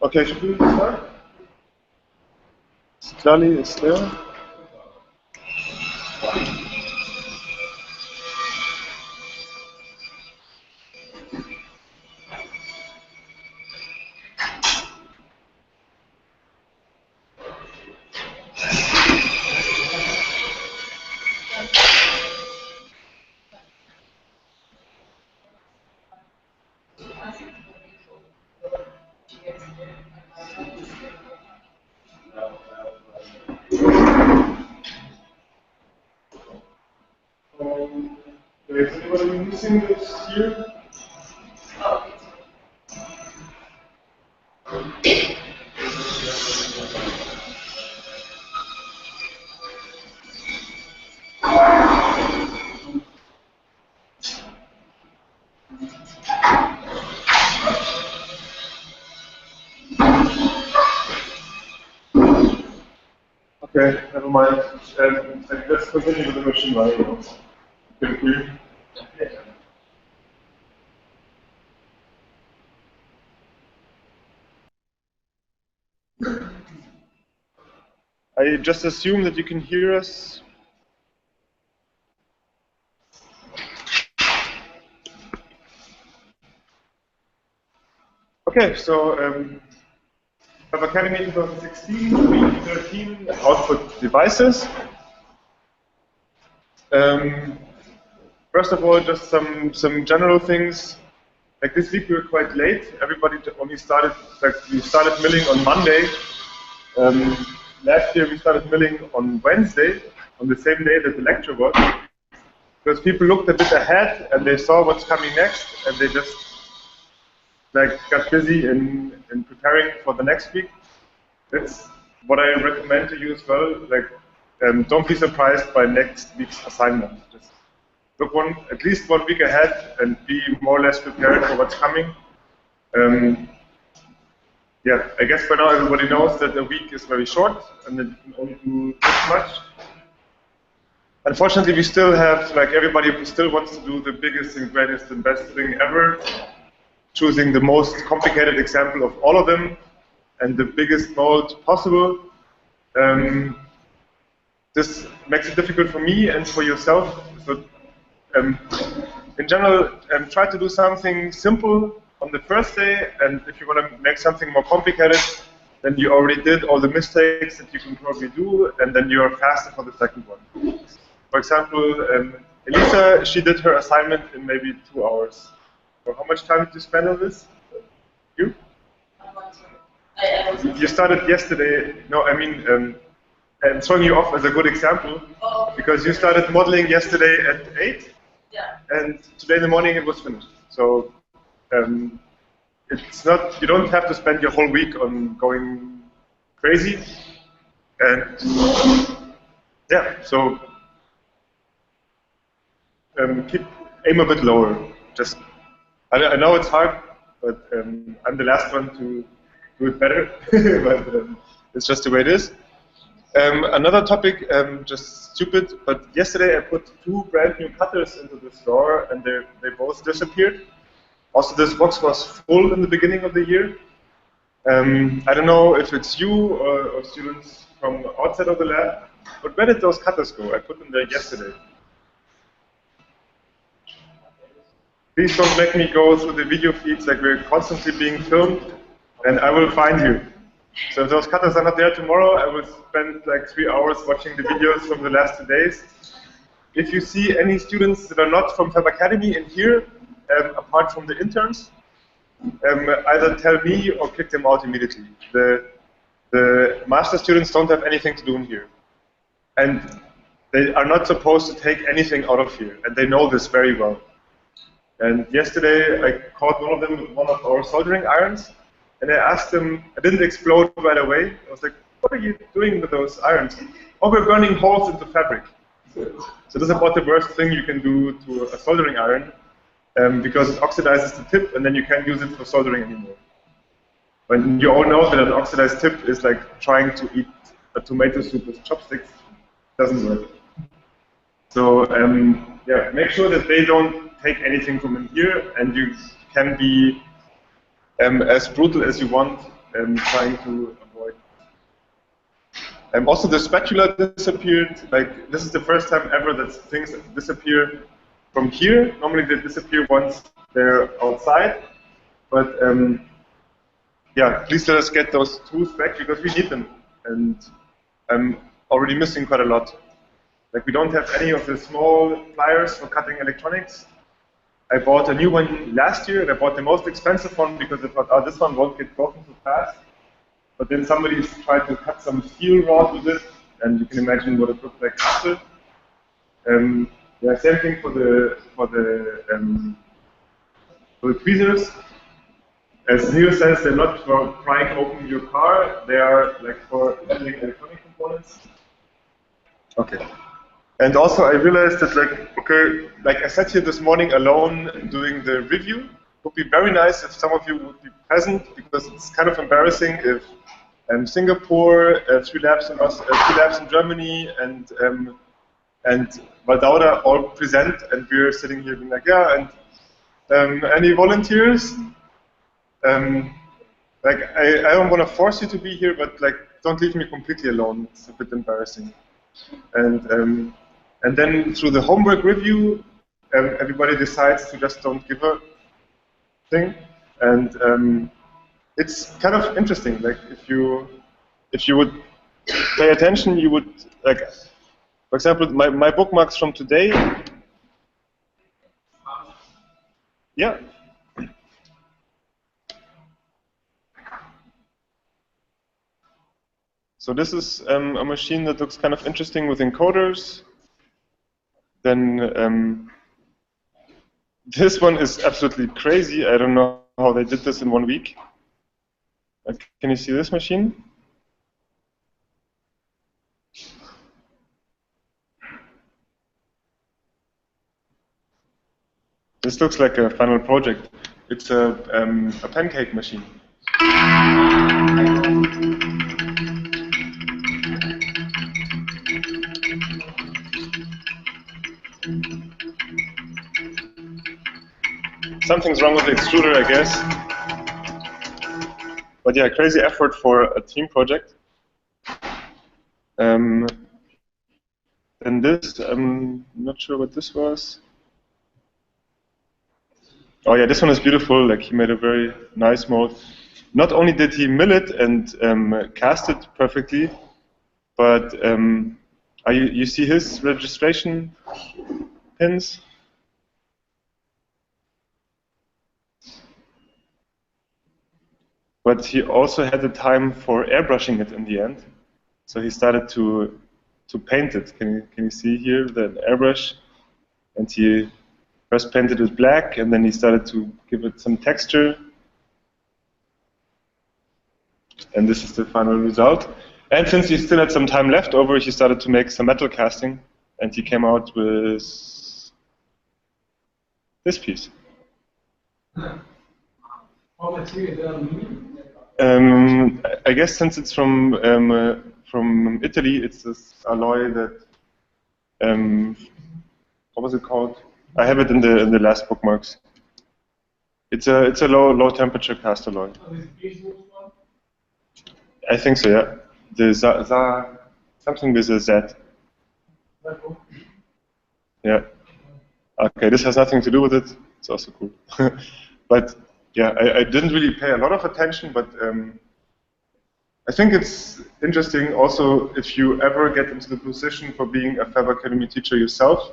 Okay, should we start? Charlie is there. Is anybody missing this here? Okay, never mind. Let's continue with the machine learning. Thank you. I just assume that you can hear us. Okay, so FabAcademy2016, week 13, output devices. First of all, just some general things. Like this week we were quite late. Everybody only started, like we started milling on Monday. Last year we started milling on Wednesday, on the same day that the lecture was. Because people looked a bit ahead and they saw what's coming next, and they just like got busy in preparing for the next week. That's what I recommend to you as well. Like, don't be surprised by next week's assignment. Just look at least 1 week ahead and be more or less prepared for what's coming. Yeah, I guess by now everybody knows that a week is very short and that you can only do this much. Unfortunately, we still have, like everybody still wants to do the biggest and greatest and best thing ever, choosing the most complicated example of all of them and the biggest node possible. This makes it difficult for me and for yourself. So, in general, try to do something simple on the first day, and if you want to make something more complicated, then you already did all the mistakes that you can probably do, and then you are faster for the second one. For example, Elisa, she did her assignment in maybe 2 hours. So how much time did you spend on this? You? You started yesterday. No, I mean, I'm throwing you off as a good example, because you started modeling yesterday at 8, and today in the morning it was finished. So it's not, you don't have to spend your whole week on going crazy. And yeah, so aim a bit lower. Just, I know it's hard, but I'm the last one to do it better. But it's just the way it is. Another topic, just stupid, but yesterday I put 2 brand new cutters into this drawer, and they both disappeared. Also, this box was full in the beginning of the year. I don't know if it's you or students from outside of the lab, but where did those cutters go? I put them there yesterday. please don't make me go through the video feeds, like we're constantly being filmed, and I will find you. So if those cutters are not there tomorrow, I will spend like 3 hours watching the videos from the last 2 days. If you see any students that are not from FabAcademy in here, apart from the interns, either tell me or kick them out immediately. The master students don't have anything to do in here. And they are not supposed to take anything out of here, and they know this very well. And yesterday, I caught one of them with one of our soldering irons, and I asked him, I didn't explode right away. I was like, what are you doing with those irons? Oh, we're burning holes into fabric. So this is about the worst thing you can do to a soldering iron, because it oxidizes the tip, and then you can't use it for soldering anymore. But you all know that an oxidized tip is like trying to eat a tomato soup with chopsticks. It doesn't work. So yeah, make sure that they don't take anything from in here, and you can be as brutal as you want, trying to avoid. Also, the spatula disappeared. Like, this is the first time ever that things disappear from here. Normally, they disappear once they're outside. But yeah, please let us get those tools back because we need them, and I'm already missing quite a lot. Like, we don't have any of the small pliers for cutting electronics. I bought a new one last year, and I bought the most expensive one because I thought, oh, this one won't get broken too fast. But then somebody tried to cut some steel rod with it, and you can imagine what it looked like after. Yeah, same thing for the tweezers. As Neil says, they're not for prying open your car; they are like for handling electronic components. Okay. And also, I realized that, like, okay, like I sat here this morning alone doing the review. It would be very nice if some of you would be present, because it's kind of embarrassing if Singapore, 3 labs in Germany, and Valdauda all present, and we're sitting here being like, yeah, and any volunteers? Like, I don't want to force you to be here, but like, don't leave me completely alone. It's a bit embarrassing. And then through the homework review, everybody decides to just don't give a thing, and it's kind of interesting. Like, if you would pay attention, you would, like, for example, my bookmarks from today. Yeah. So this is a machine that looks kind of interesting with encoders. Then this one is absolutely crazy. I don't know how they did this in 1 week. Can you see this machine? This looks like a final project. It's a pancake machine. Something's wrong with the extruder, I guess. But yeah, crazy effort for a team project. And this, I'm not sure what this was. Oh yeah, this one is beautiful. Like, he made a very nice mold. Not only did he mill it and cast it perfectly, but you see his registration pins? But he also had the time for airbrushing it in the end. So he started to paint it. Can you see here the airbrush? And he first painted it black, and then he started to give it some texture. And this is the final result. And since he still had some time left over, he started to make some metal casting, and he came out with this piece. I guess since it's from Italy, it's this alloy that what was it called? I have it in the last bookmarks. It's a low temperature cast alloy. I think so, yeah. The something with a Z. Yeah. Okay, this has nothing to do with it. It's also cool. But yeah, I didn't really pay a lot of attention, but I think it's interesting also if you ever get into the position for being a Fab Academy teacher yourself,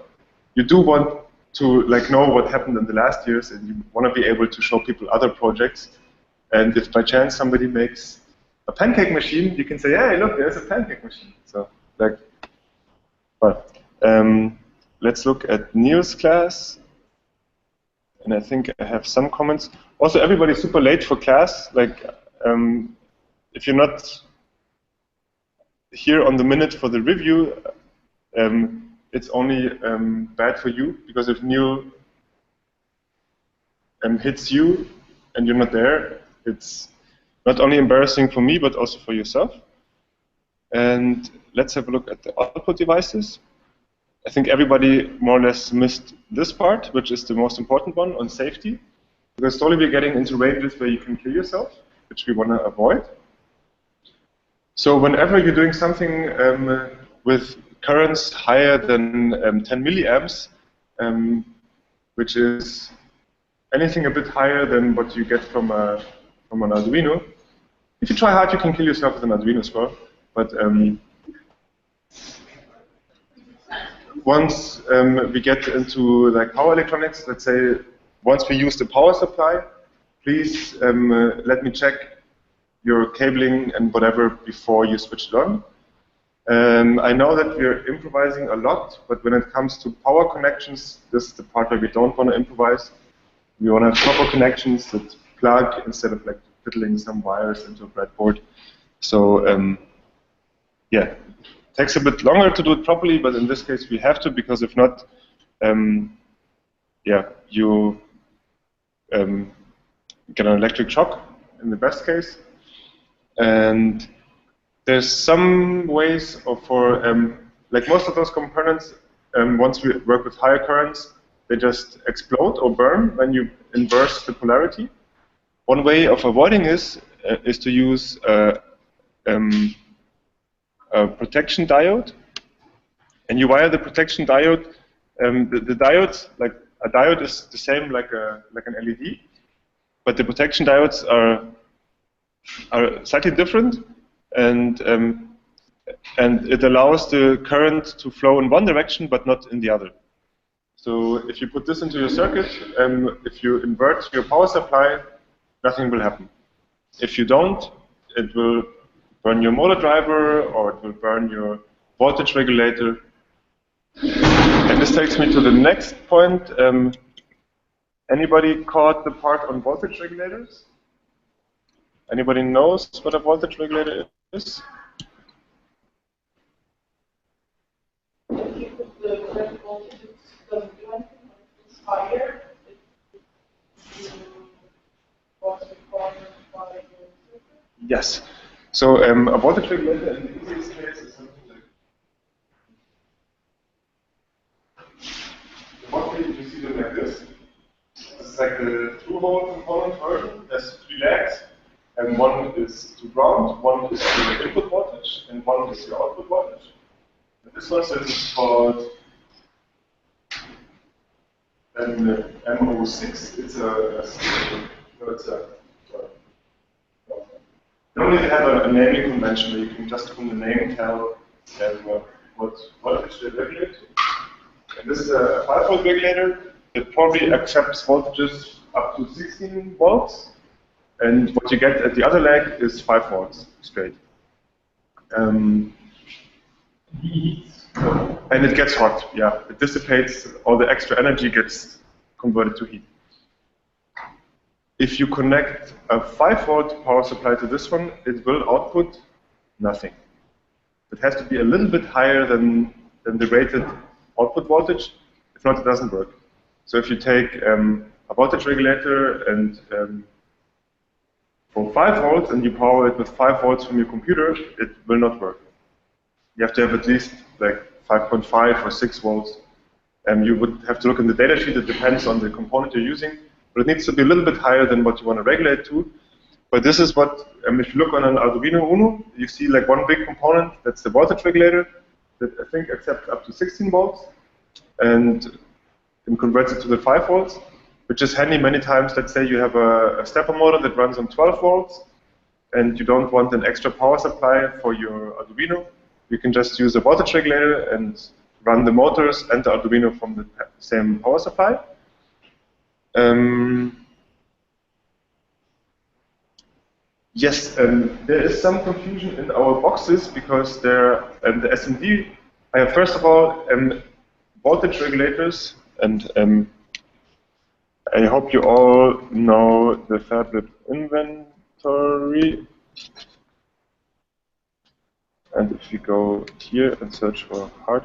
you do want to like know what happened in the last years, and you want to be able to show people other projects. And if by chance somebody makes a pancake machine, you can say, hey, look, there's a pancake machine. So like, but let's look at Neil's class. And I think I have some comments. Also, everybody's super late for class. Like, if you're not here on the minute for the review, it's only bad for you, because if Neil hits you and you're not there, it's not only embarrassing for me, but also for yourself. And let's have a look at the output devices. I think everybody more or less missed this part, which is the most important one on safety, because slowly we're getting into ranges where you can kill yourself, which we want to avoid. So whenever you're doing something with currents higher than 10 milliamps, which is anything a bit higher than what you get from an Arduino, if you try hard, you can kill yourself with an Arduino as well. But once we get into like power electronics, let's say once we use the power supply, please let me check your cabling and whatever before you switch it on. I know that we're improvising a lot, but when it comes to power connections, this is the part where we don't want to improvise. We want to have proper connections that plug instead of like fiddling some wires into a breadboard. So yeah. Takes a bit longer to do it properly, but in this case we have to, because if not, yeah, you get an electric shock in the best case. And there's some ways for, like most of those components, once we work with higher currents, they just explode or burn when you inverse the polarity. One way of avoiding this is to use a protection diode, and you wire the protection diode. The diode, like a diode, is the same like an LED, but the protection diodes are slightly different, and it allows the current to flow in one direction but not in the other. So if you put this into your circuit, if you invert your power supply, nothing will happen. If you don't, it will burn your motor driver, or it will burn your voltage regulator. And this takes me to the next point. Anybody caught the part on voltage regulators? Anybody knows what a voltage regulator is? If the red voltage doesn't do anything, it's higher, what's required by the circuit? Yes. So a voltage regulator in the easiest case is something like the voltage, you see them like this. This is like the 2-volt component version. There's 3 legs, and one is to ground, one is your input voltage, and one is your output voltage. And this one is called an MO6. Normally they have a naming convention where you can just from the name tell what voltage they regulate. And this is a 5-volt regulator. It probably accepts voltages up to 16 volts. And what you get at the other leg is 5 volts straight. And it gets hot, yeah. It dissipates, all the extra energy gets converted to heat. If you connect a 5-volt power supply to this one, it will output nothing. It has to be a little bit higher than the rated output voltage. If not, it doesn't work. So if you take a voltage regulator and for 5 volts and you power it with 5 volts from your computer, it will not work. You have to have at least like 5.5 or 6 volts. You would have to look in the datasheet. It depends on the component you're using. But it needs to be a little bit higher than what you want to regulate to. But this is what, if you look on an Arduino Uno, you see like one big component, that's the voltage regulator, that I think accepts up to 16 volts. And and converts it to the 5 volts, which is handy many times. Let's say you have a stepper motor that runs on 12 volts, and you don't want an extra power supply for your Arduino. You can just use a voltage regulator and run the motors and the Arduino from the same power supply. Yes, there is some confusion in our boxes because the SMD. First of all, voltage regulators, and I hope you all know the FabLab inventory. And if you go here and search for hard,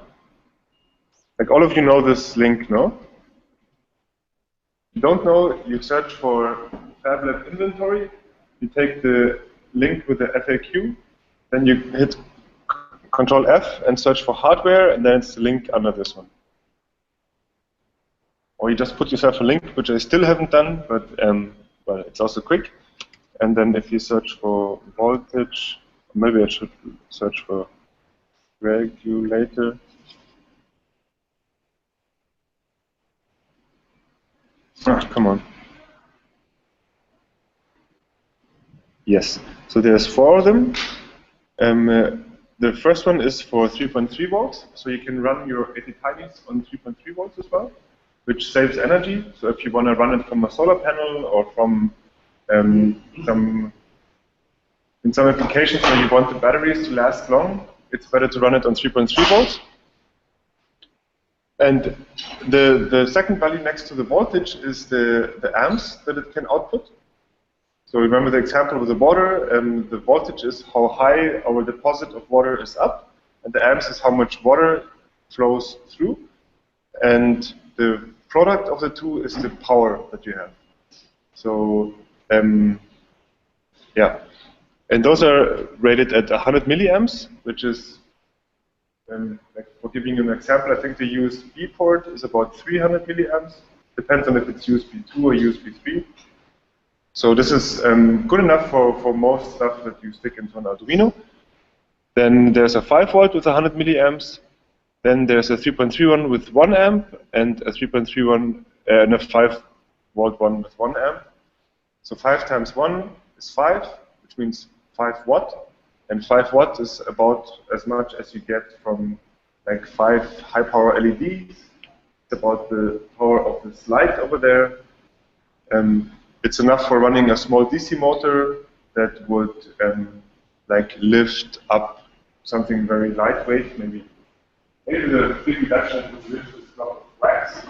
like all of you know this link, no? If you don't know, you search for FabLab inventory, you take the link with the FAQ, then you hit Control F and search for hardware, and then it's the link under this one. Or you just put yourself a link, which I still haven't done, but well, it's also quick. And then if you search for voltage, maybe I should search for regulator. Ah, come on. Yes, so there's 4 of them. The first one is for 3.3 volts, so you can run your 80 tinies on 3.3 volts as well, which saves energy. So if you want to run it from a solar panel or from in some applications where you want the batteries to last long, it's better to run it on 3.3 volts. And the second value next to the voltage is the amps that it can output. So remember the example with the water, the voltage is how high our deposit of water is up, and the amps is how much water flows through. And the product of the two is the power that you have. So, yeah. And those are rated at 100 milliamps, which is, like for giving you an example, I think the USB port is about 300 milliamps. Depends on if it's USB 2 or USB 3. So this is good enough for most stuff that you stick into an Arduino. Then there's a 5 volt with 100 milliamps. Then there's a 3.3 one with 1 amp, and a 3.3 one and a 5 volt one with 1 amp. So 5 times 1 is 5, which means 5 watt. And 5 watt is about as much as you get from like 5 high power LEDs. It's about the power of this light over there. It's enough for running a small DC motor that would like lift up something very lightweight, maybe the big reduction would lift this block of wax.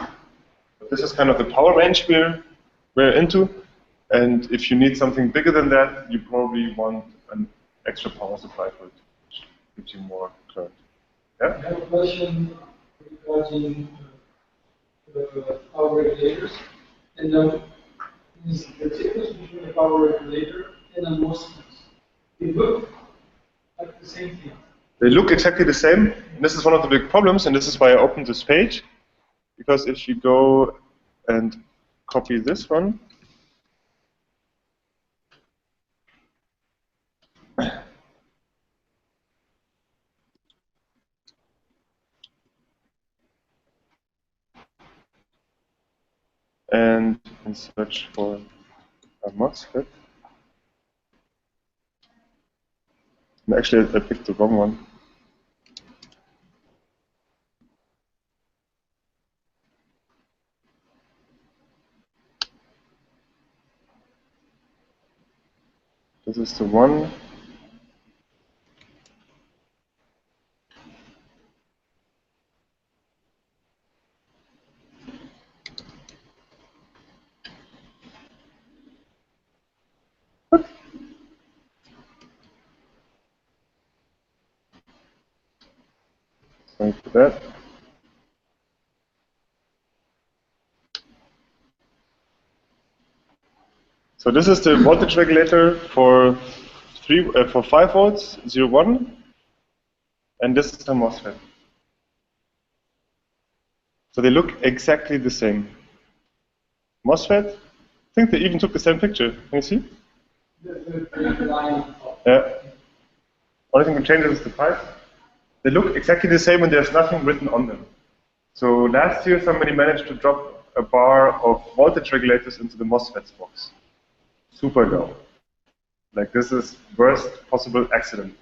But this is kind of the power range we're into. And if you need something bigger than that, you probably want an extra power supply for it, which gives you more current. Yeah? I have a question regarding power regulators. And is the difference between a power regulator and a MOSFET? They look like the same thing. They look exactly the same, and this is one of the big problems, and this is why I opened this page, because if you go and copy this one, and search for a MOSFET. And actually, I picked the wrong one. This is the one. Sorry for that. So this is the voltage regulator for 5 volts, 0, 1, and this is the MOSFET. So they look exactly the same. MOSFET, I think they even took the same picture. Can you see? Yeah. Only thing that changes is the price. They look exactly the same and there's nothing written on them. So last year, somebody managed to drop a bar of voltage regulators into the MOSFETs box. Super low. Like, this is worst possible accident.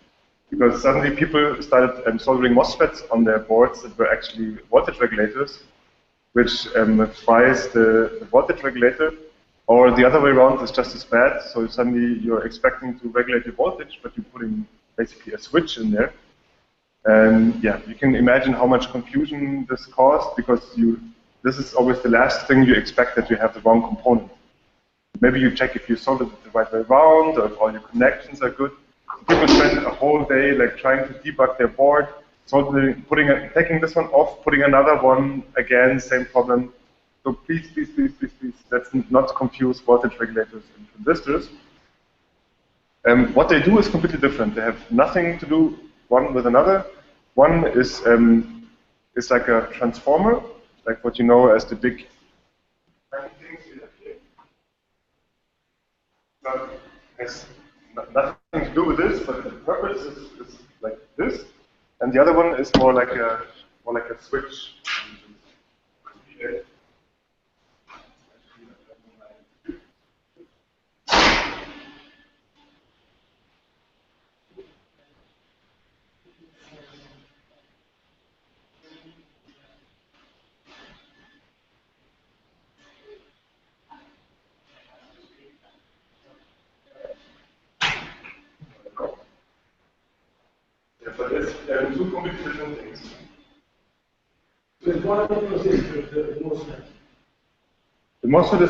Because suddenly people started soldering MOSFETs on their boards that were actually voltage regulators, which fries the voltage regulator, or the other way around is just as bad. So suddenly you're expecting to regulate your voltage, but you're putting basically a switch in there. And yeah, you can imagine how much confusion this caused, because this is always the last thing you expect, that you have the wrong component. Maybe you check if you soldered it the right way around, or if all your connections are good. People spend a whole day like trying to debug their board, soldering, taking this one off, putting another one, again, same problem. So please, please, please, please, please, let's not confuse voltage regulators and transistors. What they do is completely different. They have nothing to do one with another. One is like a transformer, like what you know as the big things here. But has nothing to do with this, but the purpose is like this. And the other one is more like a switch. Yeah, but it's two completely different things. So one of them is the MOSFET. The MOSFET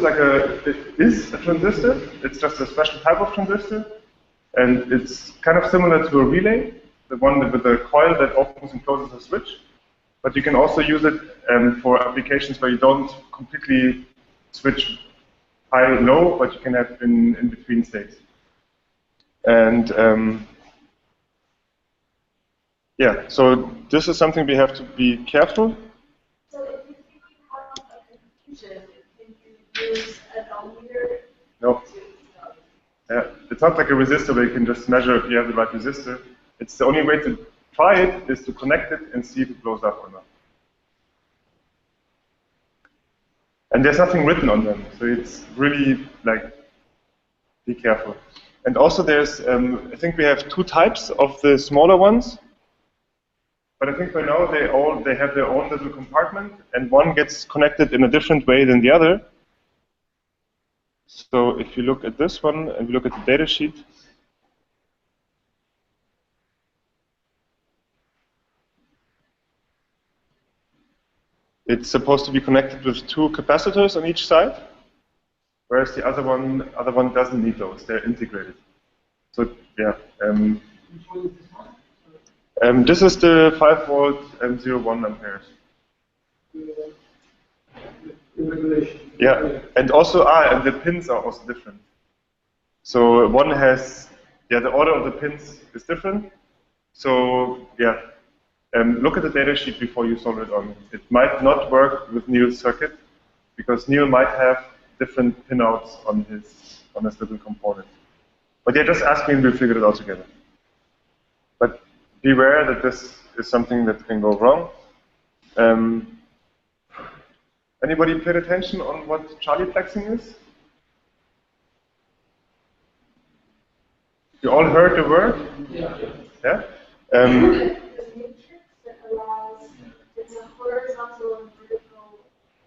is a transistor. It's just a special type of transistor, and it's kind of similar to a relay, the one with the coil that opens and closes a switch. But you can also use it for applications where you don't completely switch high-low, but you can have in between states. And yeah, so this is something we have to be careful. So if you think you have a confusion, can you use an ohmmeter? No. Yeah, it's not like a resistor where you can just measure if you have the right resistor. It's the only way to try it is to connect it and see if it blows up or not. And there's nothing written on them, so it's really like, be careful. And also there's, I think we have two types of the smaller ones. But I think by now they have their own little compartment, and one gets connected in a different way than the other. So if you look at this one and you look at the data sheet, it's supposed to be connected with two capacitors on each side, whereas the other one doesn't need those. They're integrated. So yeah. Which one is this one? This is the 5-volt 0.1 amperes. The regulation. Yeah, and also and the pins are also different. So one has, the order of the pins is different. So yeah, look at the data sheet before you solder it on. It might not work with Neil's circuit, because Neil might have different pinouts on his little component. But yeah, just ask me and we'll figure it out together. But beware that this is something that can go wrong. Anybody paid attention on what Charlie plexing is? You all heard the word? Yeah. Yeah? The matrix that allows, it's a horizontal and vertical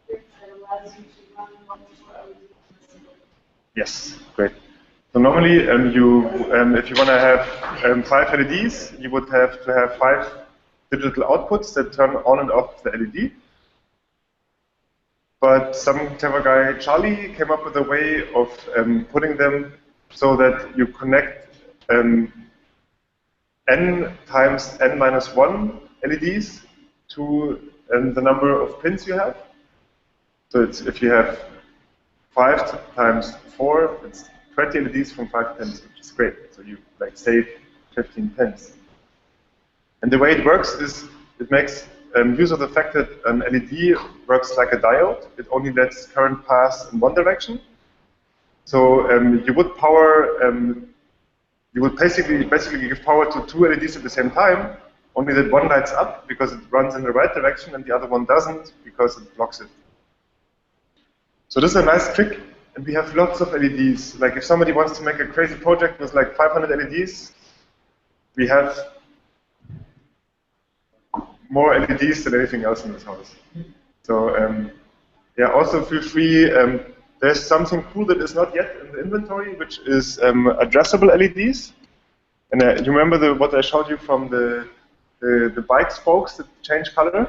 matrix that allows you to run multiple LEDs. Yes, great. So normally, if you want to have 5 LEDs, you would have to have 5 digital outputs that turn on and off the LED. But some clever guy, Charlie, came up with a way of putting them so that you connect n times n minus 1 LEDs to the number of pins you have. So it's, if you have 5 times 4, it's 20 LEDs from 5 pins, which is great. So you like save 15 pins. And the way it works is it makes use of the fact that an LED works like a diode. It only lets current pass in one direction. So you would power, you would basically give power to 2 LEDs at the same time, only that one lights up because it runs in the right direction and the other one doesn't because it blocks it. So this is a nice trick, and we have lots of LEDs. Like if somebody wants to make a crazy project with like 500 LEDs, we have more LEDs than anything else in this house. So yeah, also feel free. There's something cool that is not yet in the inventory, which is addressable LEDs. And you remember what I showed you from the bike spokes that change color?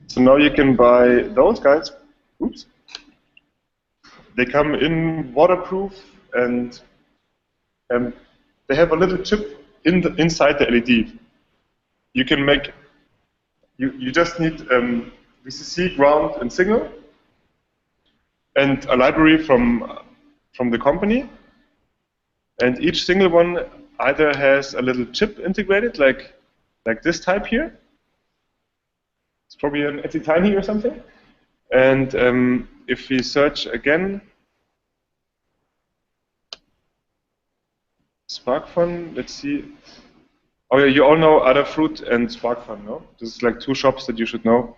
So now you can buy those guys. Oops. They come in waterproof, and they have a little chip inside the LED. You can make. You just need VCC, ground, and signal, and a library from the company. And each single one either has a little chip integrated, like this type here. It's probably an tiny or something. And if we search again, SparkFun, let's see. Oh yeah, you all know Adafruit and SparkFun, no? This is like two shops that you should know.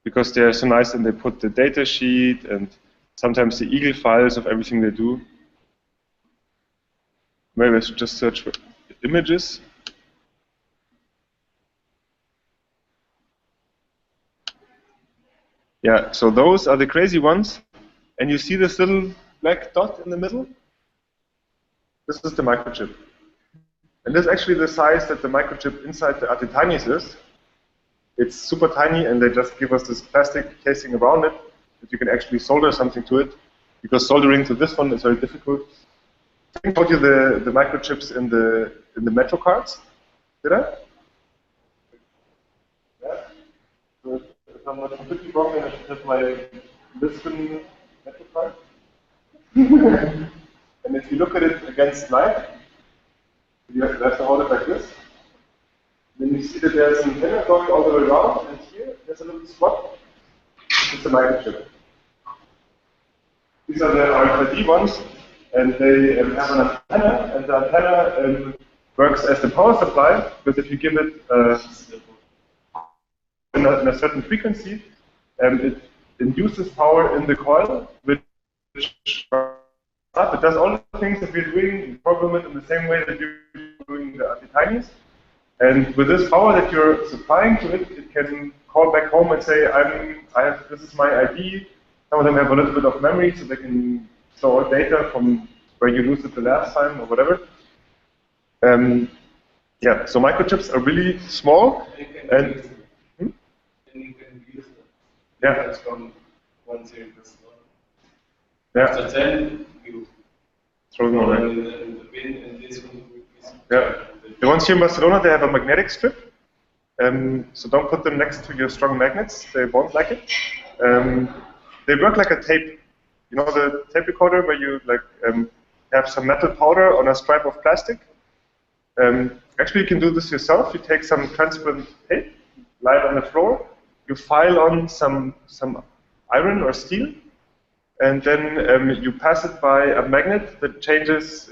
Because they're so nice and they put the data sheet and sometimes the Eagle files of everything they do. Maybe I should just search for images. Yeah, so those are the crazy ones. And you see this little black dot in the middle? This is the microchip. And this is actually the size that the microchip inside the Atitanis is. It's super tiny, and they just give us this plastic casing around it that you can actually solder something to it. Because soldering to this one is very difficult. I showed you the microchips in the Metro cards. Did I? Yeah. So if I'm not completely wrong, then I should have my Lisbon Metro card. And if you look at it against light, you have to hold it like this. Then you see that there's an antenna going all the way around, and here there's a little slot. It's a microchip. These are the RFID ones, and they have an antenna, and the antenna works as the power supply, because if you give it in a certain frequency, it induces power in the coil, which it does all the things that we're doing, you program it in the same way that you're doing the Atitanis. And with this power that you're supplying to it, it can call back home and say, this is my ID. Some of them have a little bit of memory, so they can store data from where you used it the last time or whatever. Yeah, so microchips are really small. And you can use them. Yeah. It's from 1 0 to 1. Yeah. After 10, you throw them away. In the bin, and this one. Yeah. The ones here in Barcelona, they have a magnetic strip. So don't put them next to your strong magnets. They won't like it. They work like a tape. You know the tape recorder where you have some metal powder on a stripe of plastic? Actually, you can do this yourself. You take some transparent tape, lie it on the floor, you file on some iron or steel, and then you pass it by a magnet that changes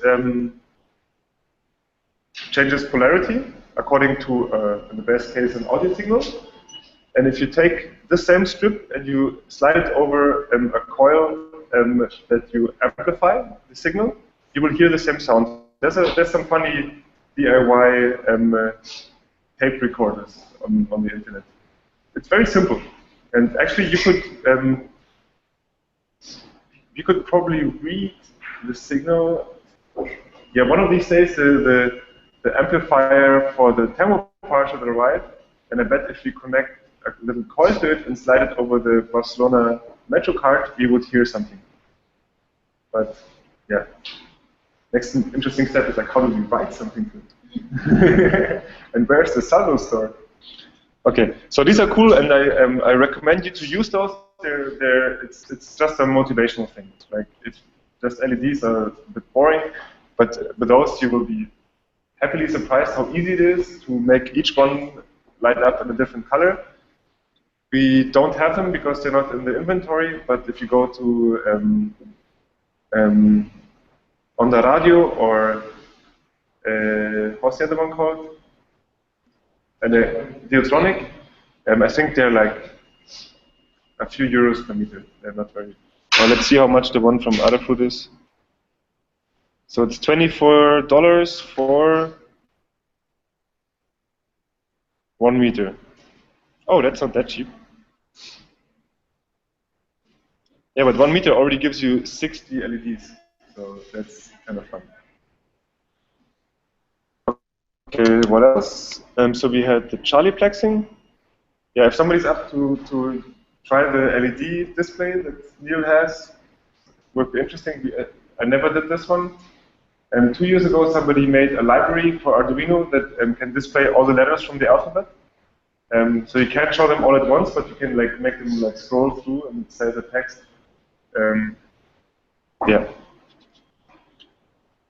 polarity according to, in the best case, an audio signal. And if you take the same strip and you slide it over a coil that you amplify the signal, you will hear the same sound. There's some funny DIY tape recorders on the internet. It's very simple, and actually you could probably read the signal. Yeah, one of these days the amplifier for the thermopar should arrive, and I bet if you connect a little coil to it and slide it over the Barcelona Metro card, you would hear something. But yeah, next interesting step is like, how do you write something to it? And where's the saldo store? Okay, so these are cool, and I recommend you to use those. It's just a motivational thing. Like, it's just LEDs are a bit boring, but with those you will be happily surprised how easy it is to make each one light up in a different color. We don't have them because they're not in the inventory, but if you go to on the radio, or what's the other one called? The Diatronic. I think they're like a few euros per meter. They're not very. Well, let's see how much the one from Adafruit is. So it's $24 for 1 meter. Oh, that's not that cheap. Yeah, but 1 meter already gives you 60 LEDs, so that's kind of fun. Okay, what else? So we had the Charlie plexing. Yeah, if somebody's up to try the LED display that Neil has, would be interesting. I never did this one. And 2 years ago, somebody made a library for Arduino that can display all the letters from the alphabet. So you can't show them all at once, but you can like make them like scroll through and say the text. Yeah.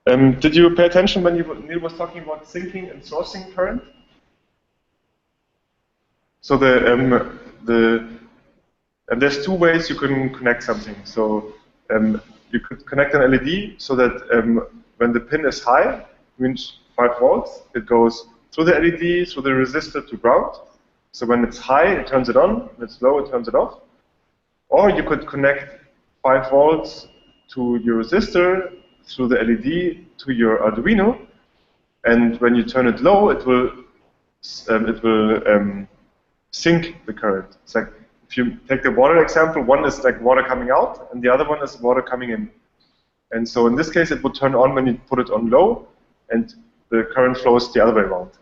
Did you pay attention when Neil was talking about syncing and sourcing current? So there's 2 ways you can connect something. So you could connect an LED so that when the pin is high, means 5 volts, it goes through the LED, through the resistor to ground. So when it's high, it turns it on. When it's low, it turns it off. Or you could connect 5 volts to your resistor through the LED to your Arduino, and when you turn it low, it will sync the current. It's like if you take the water example, one is like water coming out, and the other one is water coming in. And so in this case, it would turn on when you put it on low, and the current flows the other way around.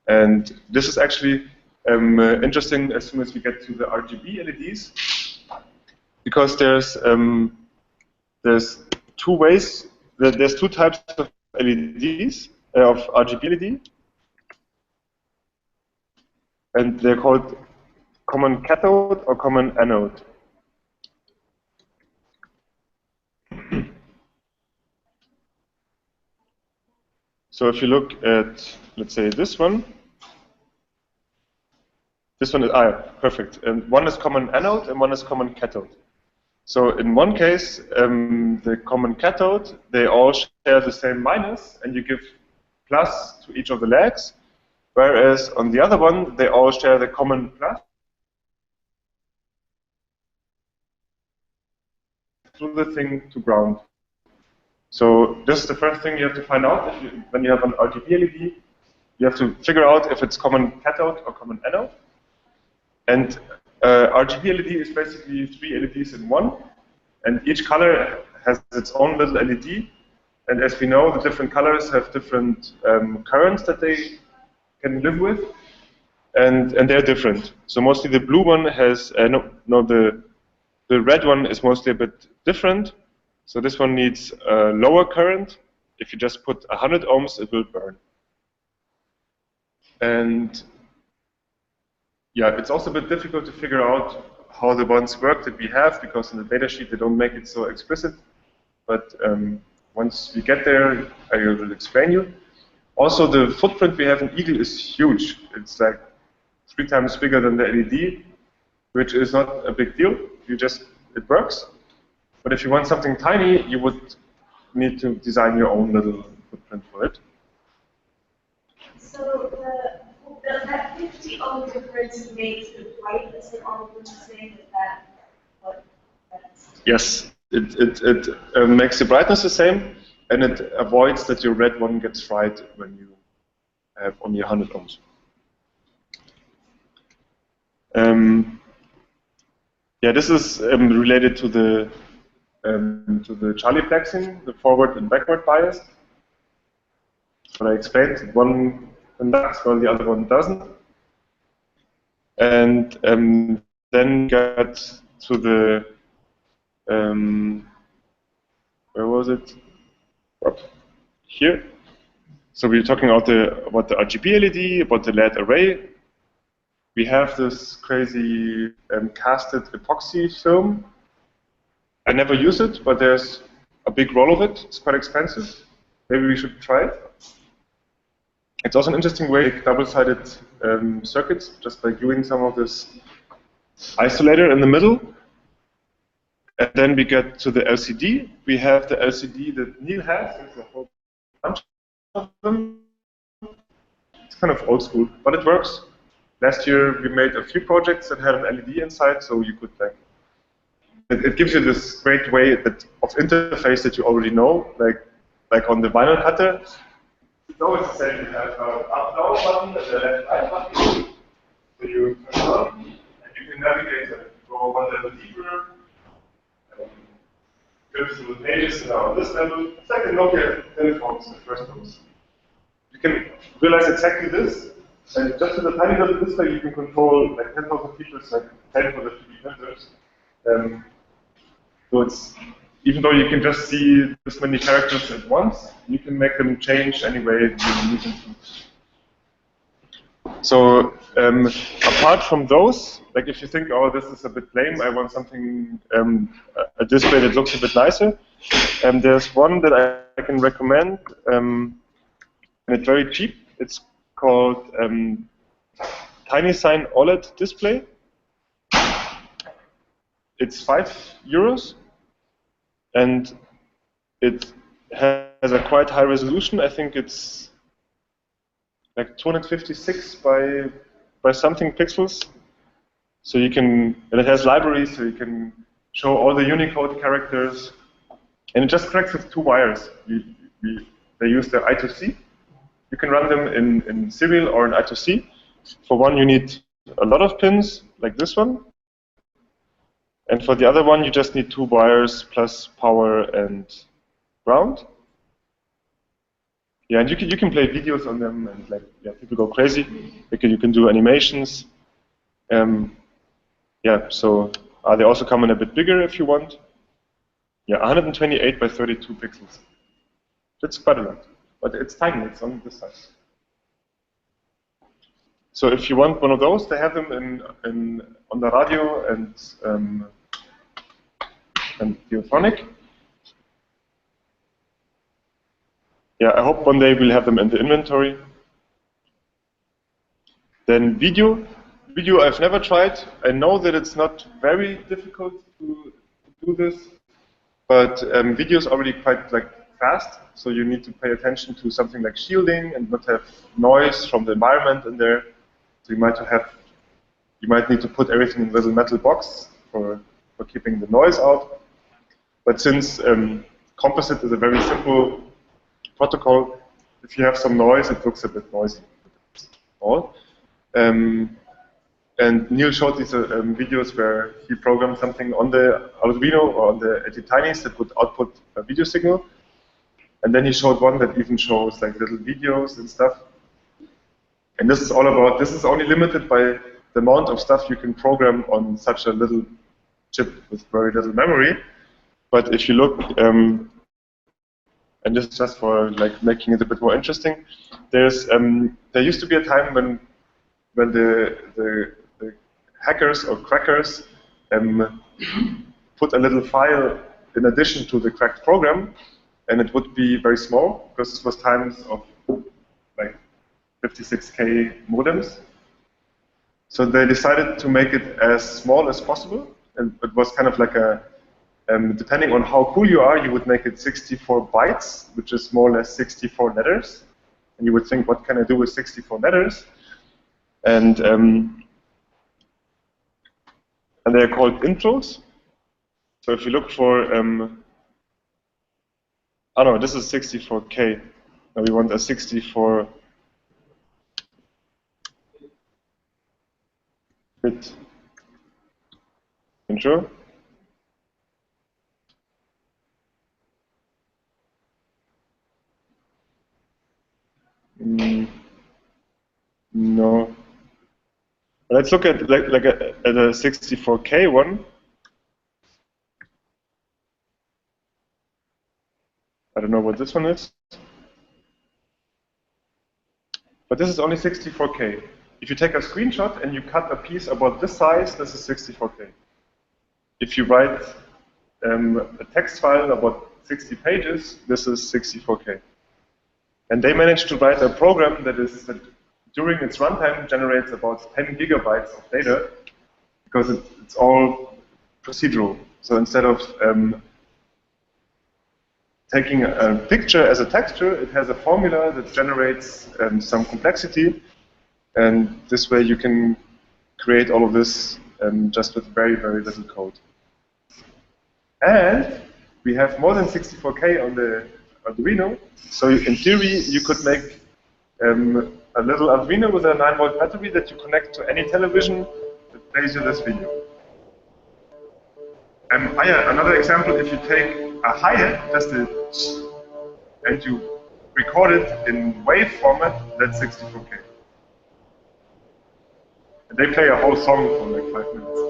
And this is actually interesting as soon as we get to the RGB LEDs, because there's 2 ways. There's 2 types of LEDs, of RGB LED, and they're called common cathode or common anode. So if you look at, let's say, this one is perfect. And one is common anode and one is common cathode. So in one case, the common cathode, they all share the same minus, and you give plus to each of the legs, whereas on the other one, they all share the common plus through the thing to ground. So this is the first thing you have to find out. When you have an RGB LED, you have to figure out if it's common cathode or common anode. And RGB LED is basically 3 LEDs in one, and each color has its own little LED. And as we know, the different colors have different currents that they can live with, and they're different. So mostly the blue one has the red one is mostly a bit different. So this one needs a lower current. If you just put 100 ohms, it will burn. And yeah, it's also a bit difficult to figure out how the ones work that we have, because in the datasheet they don't make it so explicit. But once we get there, I will explain you. Also, the footprint we have in Eagle is huge. It's like 3 times bigger than the LED, which is not a big deal. It works. But if you want something tiny, you would need to design your own little footprint for it. So that 50 ohm difference makes the brightness of all of them the same. Is that what that's? Yes, it makes the brightness the same, and it avoids that your red one gets fried when you have only 100 ohms. Yeah, this is related to the Charlie plexing, the forward and backward bias. What I explained, one conducts while the other one doesn't. And then got to the where was it? Up here. So we're talking about the RGB LED, about the LED array. We have this crazy casted epoxy film. I never use it, but there's a big roll of it. It's quite expensive. Maybe we should try it. It's also an interesting way to make double-sided circuits, just by gluing some of this isolator in the middle. And then we get to the LCD. We have the LCD that Neil has. There's a whole bunch of them. It's kind of old school, but it works. Last year we made a few projects that had an LED inside, so you could like. It gives you this great way of interface that you already know, like on the vinyl cutter. It's always the same. You have an up-down button and a left-right button. So you turn it on, and you can navigate and go one level deeper. Go through the pages now on this level. It's like the Nokia telephones, the first ones. You can realize exactly this, and just with a tiny little display, you can control like 10,000 features, like 10 for the 3D printers. So it's, even though you can just see this many characters at once, you can make them change any way you need them to. So apart from those, like if you think, oh, this is a bit lame, I want something, a display that looks a bit nicer, there's one that I can recommend, and it's very cheap. It's called TinySign OLED display. It's €5, and it has a quite high resolution. I think it's like 256 by something pixels. So you can, and it has libraries, so you can show all the Unicode characters, and it just connects with 2 wires. They use the I2C. You can run them in serial or in I2C. For one, you need a lot of pins, like this one. And for the other one, you just need 2 wires plus power and ground. Yeah, and you can play videos on them, and like, yeah, people go crazy. You can do animations. Yeah, so they also come in a bit bigger if you want. Yeah, 128 by 32 pixels. That's quite a lot, but it's tiny. It's only this size. So if you want one of those, they have them on the radio and Theophonic. Yeah, I hope one day we'll have them in the inventory. Then video. Video I've never tried. I know that it's not very difficult to do this, but video is already quite like fast, so you need to pay attention to something like shielding and not have noise from the environment in there. So you might need to put everything in a little metal box for keeping the noise out. But since composite is a very simple protocol, if you have some noise, it looks a bit noisy. And Neil showed these videos where he programmed something on the Arduino or on the Tinies that would output a video signal. And then he showed one that even shows like little videos and stuff. And this is all about, this is only limited by the amount of stuff you can program on such a little chip with very little memory. But if you look, and this is just for like making it a bit more interesting, there used to be a time when the hackers or crackers put a little file in addition to the cracked program, and it would be very small because this was times of like 56K modems. So they decided to make it as small as possible, and it was kind of like a, depending on how cool you are, you would make it 64 bytes, which is more or less 64 letters. And you would think, what can I do with 64 letters? And they're called intros. So if you look for, oh no, this is 64K. Now we want a 64 bit intro. No. Let's look at at a 64K one. I don't know what this one is, but this is only 64K. If you take a screenshot and you cut a piece about this size, this is 64K. If you write a text file about 60 pages, this is 64K. And they managed to write a program that during its runtime generates about 10 gigabytes of data because it's all procedural. So instead of taking a picture as a texture, it has a formula that generates some complexity, and this way you can create all of this just with very, very little code. And we have more than 64K on the Arduino, so in theory you could make a little Arduino with a 9-volt battery that you connect to any television that plays you this video. Yeah, another example, if you take a hi-hat, just and you record it in wave format, that's 64K. And they play a whole song for like 5 minutes.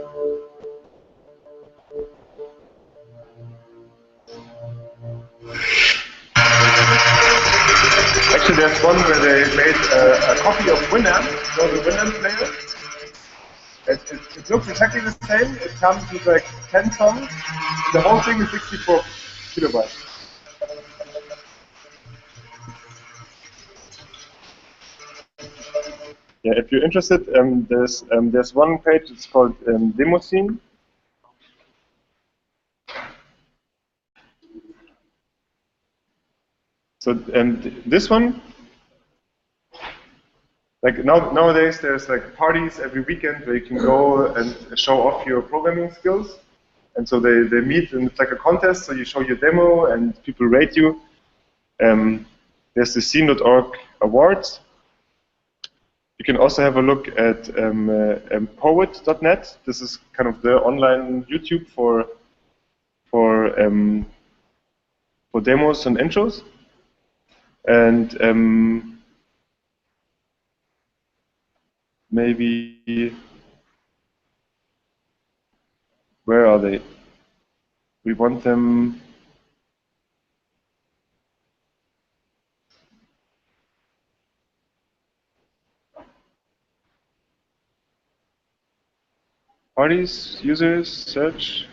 Actually, there's one where they made a copy of Winamp, you know the Winamp player? It looks exactly the same. It comes with like 10 songs. The whole thing is 64 kilobytes. Yeah, if you're interested, there's one page. It's called Demo Scene. So this one, like nowadays, there's like parties every weekend where you can go and show off your programming skills. And so they meet, and it's like a contest. So you show your demo, and people rate you. There's the Scene.org awards. You can also have a look at poet.net. This is kind of the online YouTube for demos and intros. And maybe, where are they? We want them. Parties, users, search.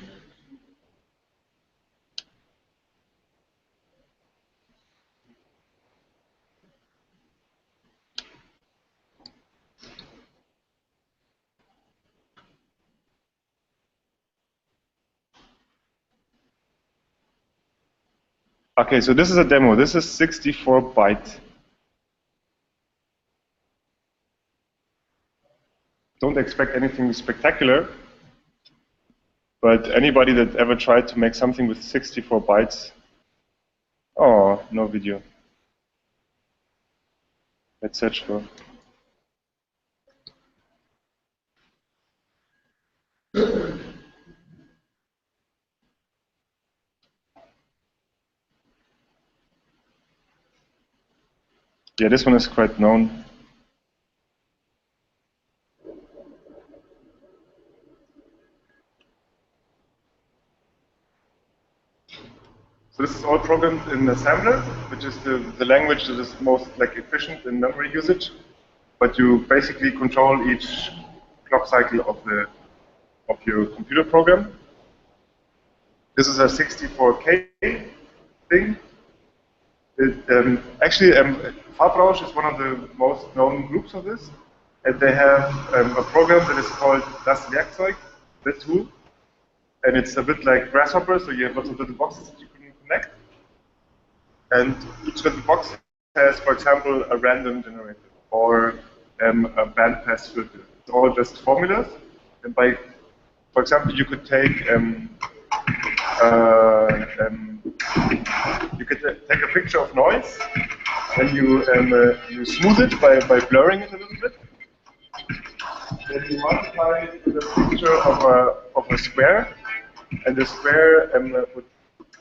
Okay, so this is a demo. This is 64-byte. Don't expect anything spectacular, but anybody that ever tried to make something with 64 bytes, oh, no video. Let's search for. Yeah, this one is quite known. So this is all programmed in assembler, which is the language that is most like efficient in memory usage. But you basically control each clock cycle of your computer program. This is a 64K thing. Actually, FabAcademy is one of the most known groups of this, and they have a program that is called Das Werkzeug, the tool, and it's a bit like Grasshopper, so you have lots of little boxes that you can connect, and each little box has, for example, a random generator or a bandpass filter. It's all just formulas, and by, for example, you could take take a picture of noise, and you smooth it by blurring it a little bit. Then you multiply it with a picture of a square, and the square would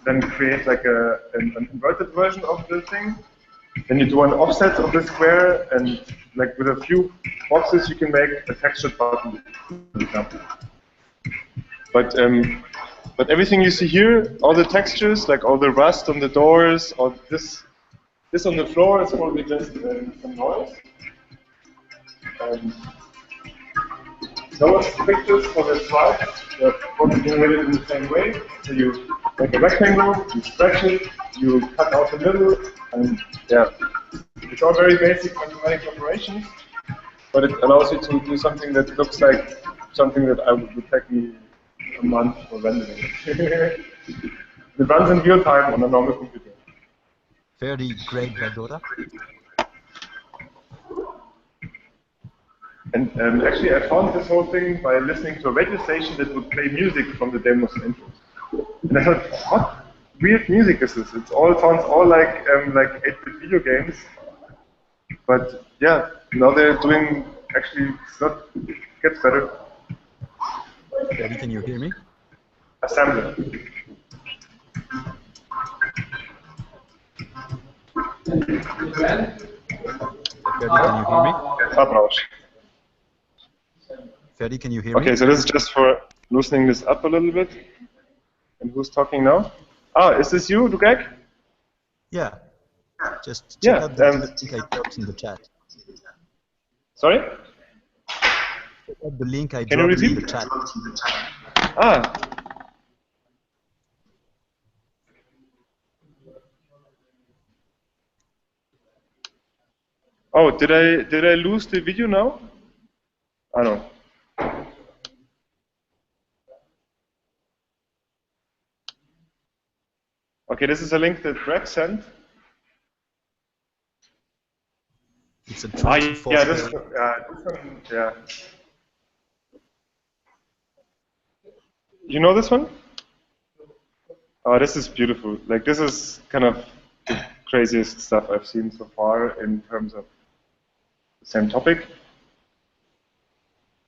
then create like an inverted version of the thing. Then you do an offset of the square, and like with a few boxes, you can make a textured button, for example. But everything you see here, all the textures, like all the rust on the doors, or this on the floor is probably just some noise. Those pictures for the slide, they're probably generated in the same way. So you make a rectangle, you stretch it, you cut out the middle, and yeah, it's all very basic mathematical operations, but it allows you to do something that looks like something that would take me a month for rendering it. It runs in real time on a normal computer. Fairly great granddaughter. And actually, I found this whole thing by listening to a radio station that would play music from the demos and intros. And I thought, what weird music is this? It sounds all like 8-bit video games. But yeah, now they're doing, actually, it gets better. Daddy, can you hear me? Assembler. Daddy, can you hear me? Fabrausch. Ferdi, can you hear me? Okay, so this is just for loosening this up a little bit. And who's talking now? Ah, is this you, Greg? Yeah. Just check out the link I dropped in the chat. Sorry? Check out the link I Can you dropped in repeat? the chat. Ah. Oh, did I lose the video now? I don't know. Okay, this is a link that Greg sent. It's a 24. Yeah, this one, yeah. You know this one? Oh, this is beautiful. Like, this is kind of the craziest stuff I've seen so far in terms of the same topic.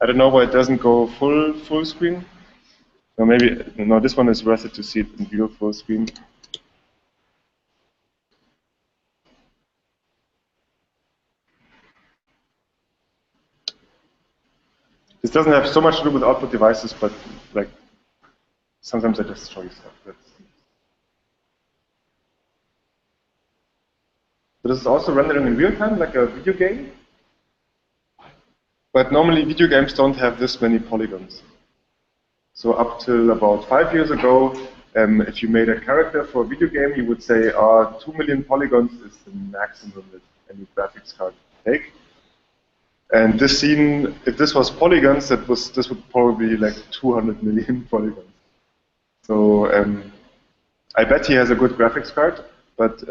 I don't know why it doesn't go full screen. Or maybe, no, this one is worth it to see it in real full screen. This doesn't have so much to do with output devices, but like sometimes I just show you stuff. So this is also rendering in real time, like a video game. But normally video games don't have this many polygons. So up till about 5 years ago, if you made a character for a video game, you would say 2 million polygons is the maximum that any graphics card can take. And this scene, if this was polygons, this would probably be like 200 million polygons. So I bet he has a good graphics card, but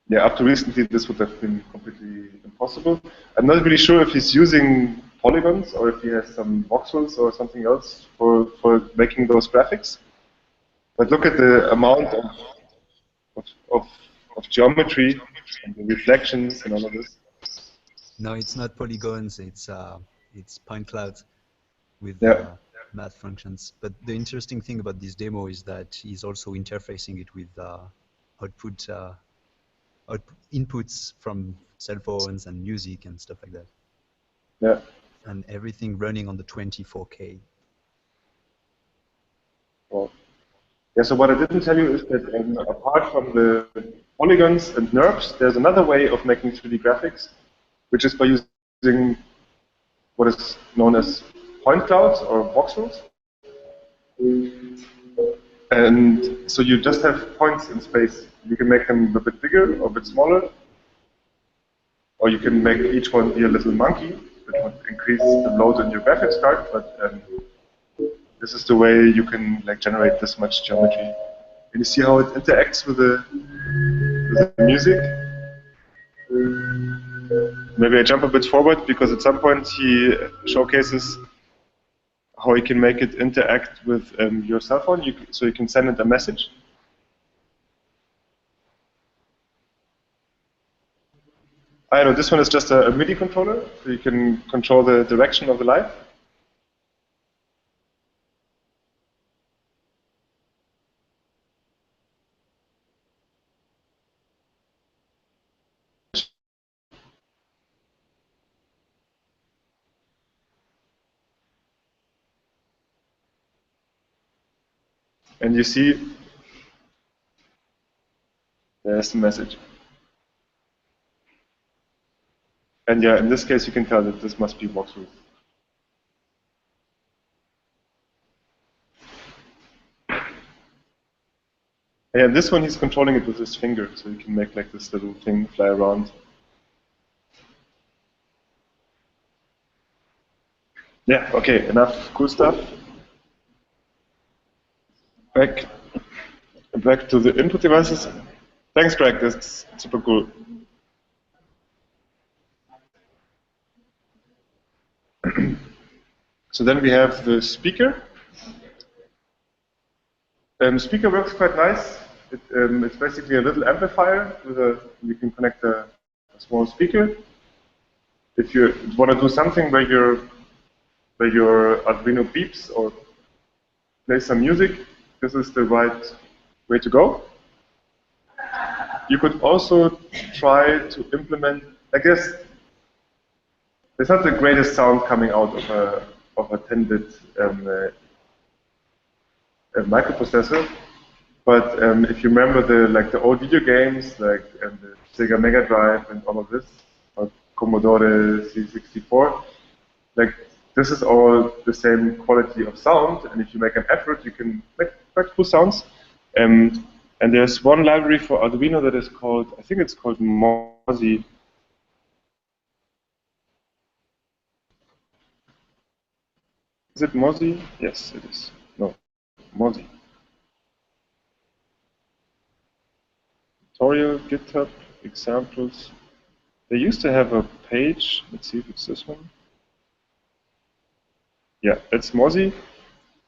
yeah, up to recently this would have been completely impossible. I'm not really sure if he's using polygons or if he has some voxels or something else for making those graphics. But look at the amount of geometry and the reflections and all of this. No, it's not polygons. It's point clouds with math functions. But the interesting thing about this demo is that he's also interfacing it with inputs from cell phones and music and stuff like that. Yeah. And everything running on the 24K. Well, yeah, so what I didn't tell you is that apart from the polygons and NURBS, there's another way of making 3D graphics, which is by using what is known as point clouds or voxels. And so you just have points in space. You can make them a bit bigger or a bit smaller, or you can make each one be a little monkey, that would increase the load in your graphics card, but this is the way you can like generate this much geometry. And you see how it interacts with the music? Maybe I jump a bit forward, because at some point he showcases how you can make it interact with your cell phone, so you can send it a message. I know, this one is just a MIDI controller, so you can control the direction of the light. And you see, there's the message. And yeah, in this case, you can tell that this must be voxels. Yeah, this one he's controlling it with his finger, so you can make like this little thing fly around. Yeah, okay, enough cool stuff. Back to the input devices. Thanks, Greg, that's super cool. So then we have the speaker. Speaker works quite nice. It's basically a little amplifier with you can connect a small speaker. If you want to do something where your Arduino beeps or plays some music, this is the right way to go. You could also try to implement, I guess, it's not the greatest sound coming out of a 10-bit microprocessor, but if you remember the old video games like the Sega Mega Drive and all of this, or Commodore C64, like this is all the same quality of sound, and if you make an effort, you can make quite cool sounds. And there's one library for Arduino that is called, I think it's called Mozzie. Is it Mozzie? Yes, it is. No, Mozzie. Tutorial, GitHub, examples. They used to have a page. Let's see if it's this one. Yeah, it's Mozzie,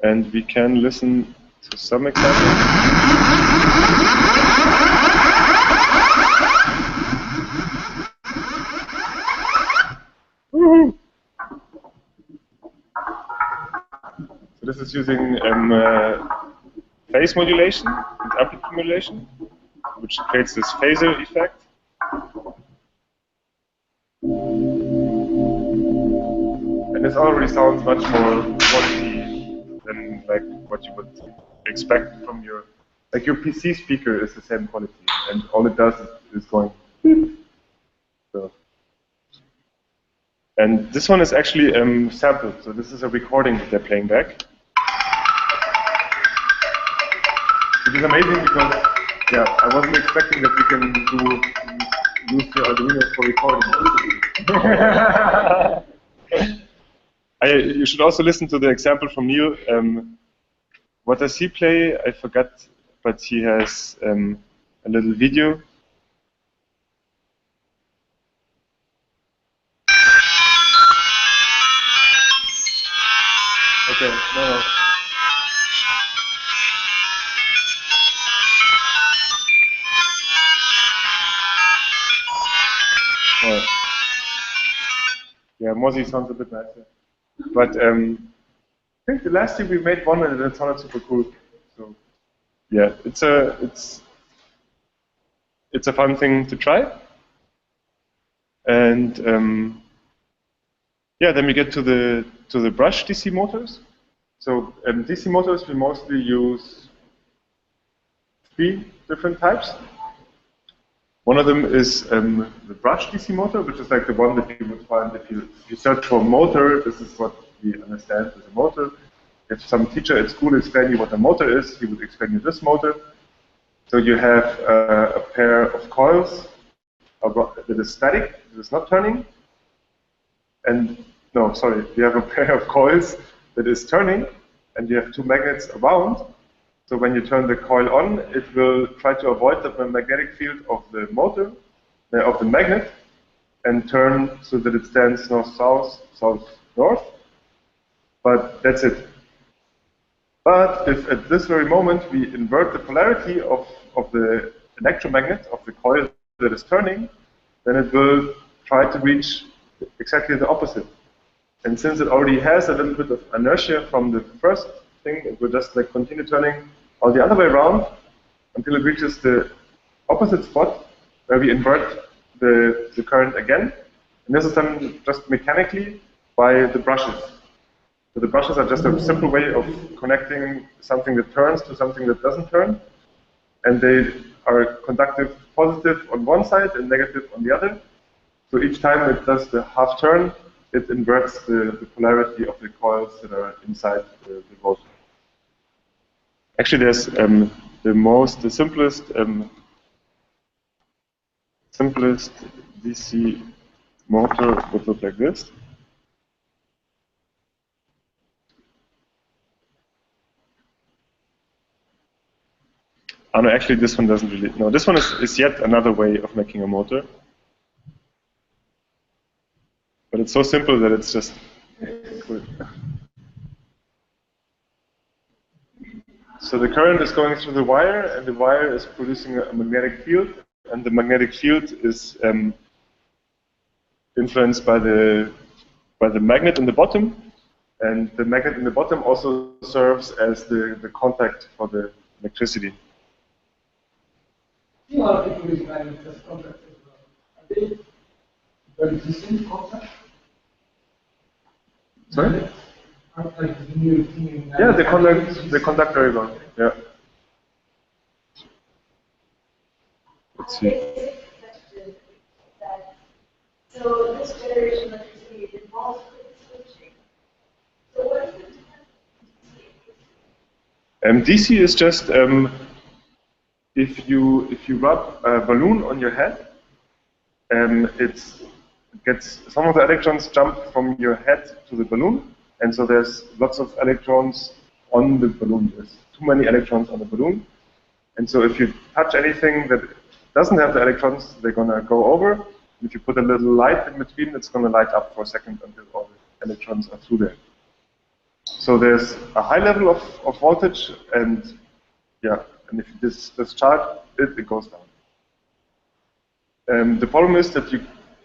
and we can listen to some examples. Woohoo! So this is using phase modulation and amplitude modulation, which creates this phaser effect. And this already sounds much more quality than like what you would expect from your PC speaker is the same quality, and all it does is going. So. And this one is actually sampled, so this is a recording that they're playing back. It is amazing because, yeah, I wasn't expecting that you can use your Arduino for recording. You should also listen to the example from Neil. What does he play? I forgot, but he has a little video. Okay, no. Oh. Yeah, Mozzie sounds a bit nicer. But I think the last year we made one and it sounded super cool. So yeah, it's a fun thing to try. And yeah, then we get to the brush DC motors. So DC motors we mostly use 3 different types. One of them is the brush DC motor, which is like the one that you would find if you search for a motor. This is what we understand as a motor. If some teacher at school explained you what a motor is, he would explain you this motor. So you have a pair of coils that is static, that is not turning. And no, sorry, you have a pair of coils that is turning, and you have 2 magnets around. So when you turn the coil on, it will try to avoid the magnetic field of the motor, of the magnet, and turn so that it stands north-south, south-north. But that's it. But if at this very moment we invert the polarity of the electromagnet of the coil that is turning, then it will try to reach exactly the opposite. And since it already has a little bit of inertia from the first thing, it will just like continue turning all the other way around until it reaches the opposite spot where we invert the current again. And this is done just mechanically by the brushes. So the brushes are just a simple way of connecting something that turns to something that doesn't turn. And they are conductive positive on one side and negative on the other. So each time it does the half turn, it inverts the polarity of the coils that are inside the motor. Actually, there's the simplest DC motor would look like this. Oh no, actually this one doesn't really. No, this one is yet another way of making a motor. But it's so simple that it's just cool. So the current is going through the wire, and the wire is producing a magnetic field, and the magnetic field is influenced by the magnet in the bottom, and the magnet in the bottom also serves as the contact for the electricity. A lot of people use magnets as contact as well. Are they very distant contact? Sorry? Aren't like the new thing? Yeah, they conduct very well. Yeah. Let's see. Basic question that, so this generation of electricity involves switching. So what is the difference? DC is just if you rub a balloon on your head, it gets some of the electrons jump from your head to the balloon, and so there's lots of electrons on the balloon. There's too many electrons on the balloon, and so if you touch anything that doesn't have the electrons, they're gonna go over. If you put a little light in between, it's gonna light up for a second until all the electrons are through there. So there's a high level of voltage, and yeah, and if this charge, it goes down. The problem is that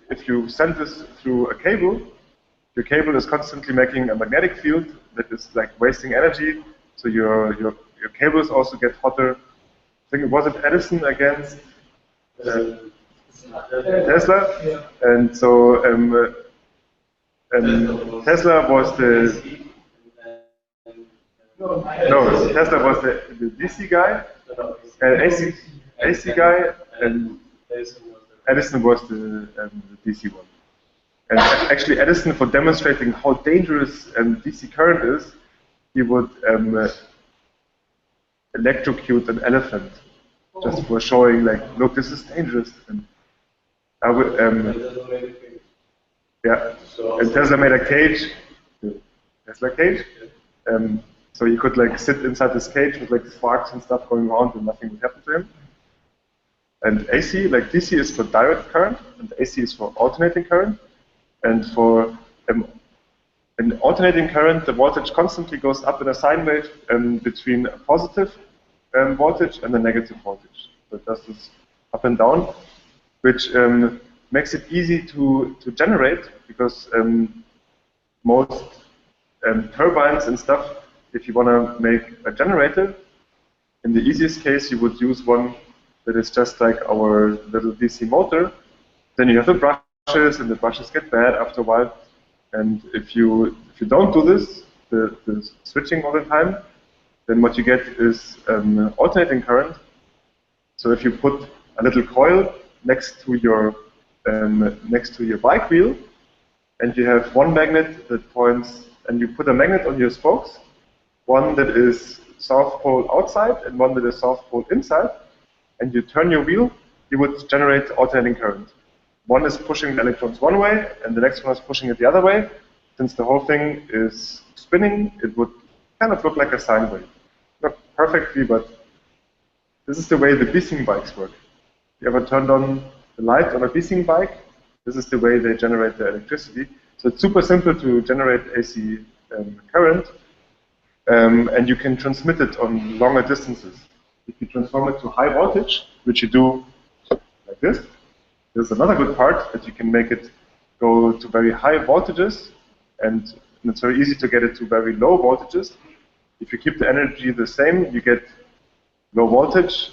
if you send this through a cable, your cable is constantly making a magnetic field that is like wasting energy. So your cables also get hotter. I think was it Edison against Tesla? Yeah. And so Tesla was the no, Tesla was the DC guy, AC guy, and Edison was the DC one. And actually, Edison, for demonstrating how dangerous DC current is, he would electrocute an elephant, just for showing, like, look, this is dangerous. And I would, yeah. And Tesla made a cage, the Tesla cage. So he could like sit inside this cage with like sparks and stuff going around, and nothing would happen to him. And AC, like DC, is for direct current, and AC is for alternating current. And for an alternating current, the voltage constantly goes up in a sine wave between a positive voltage and a negative voltage. So it does this up and down, which makes it easy to generate, because most turbines and stuff, if you want to make a generator, in the easiest case, you would use one that is just like our little DC motor. Then you have the brushes, and the brushes get bad after a while. And if you don't do this, the switching all the time, then what you get is alternating current. So if you put a little coil next to your bike wheel, and you have one magnet that points, and you put a magnet on your spokes, one that is south pole outside and one that is south pole inside, and you turn your wheel, you would generate alternating current. One is pushing the electrons one way, and the next one is pushing it the other way. Since the whole thing is spinning, it would kind of look like a sine wave. Not perfectly, but this is the way the Bissing bikes work. You ever turned on the light on a Bissing bike? This is the way they generate the electricity. So it's super simple to generate AC current, and you can transmit it on longer distances. If you transform it to high voltage, which you do like this, there's another good part, that you can make it go to very high voltages, and it's very easy to get it to very low voltages. If you keep the energy the same, you get low voltage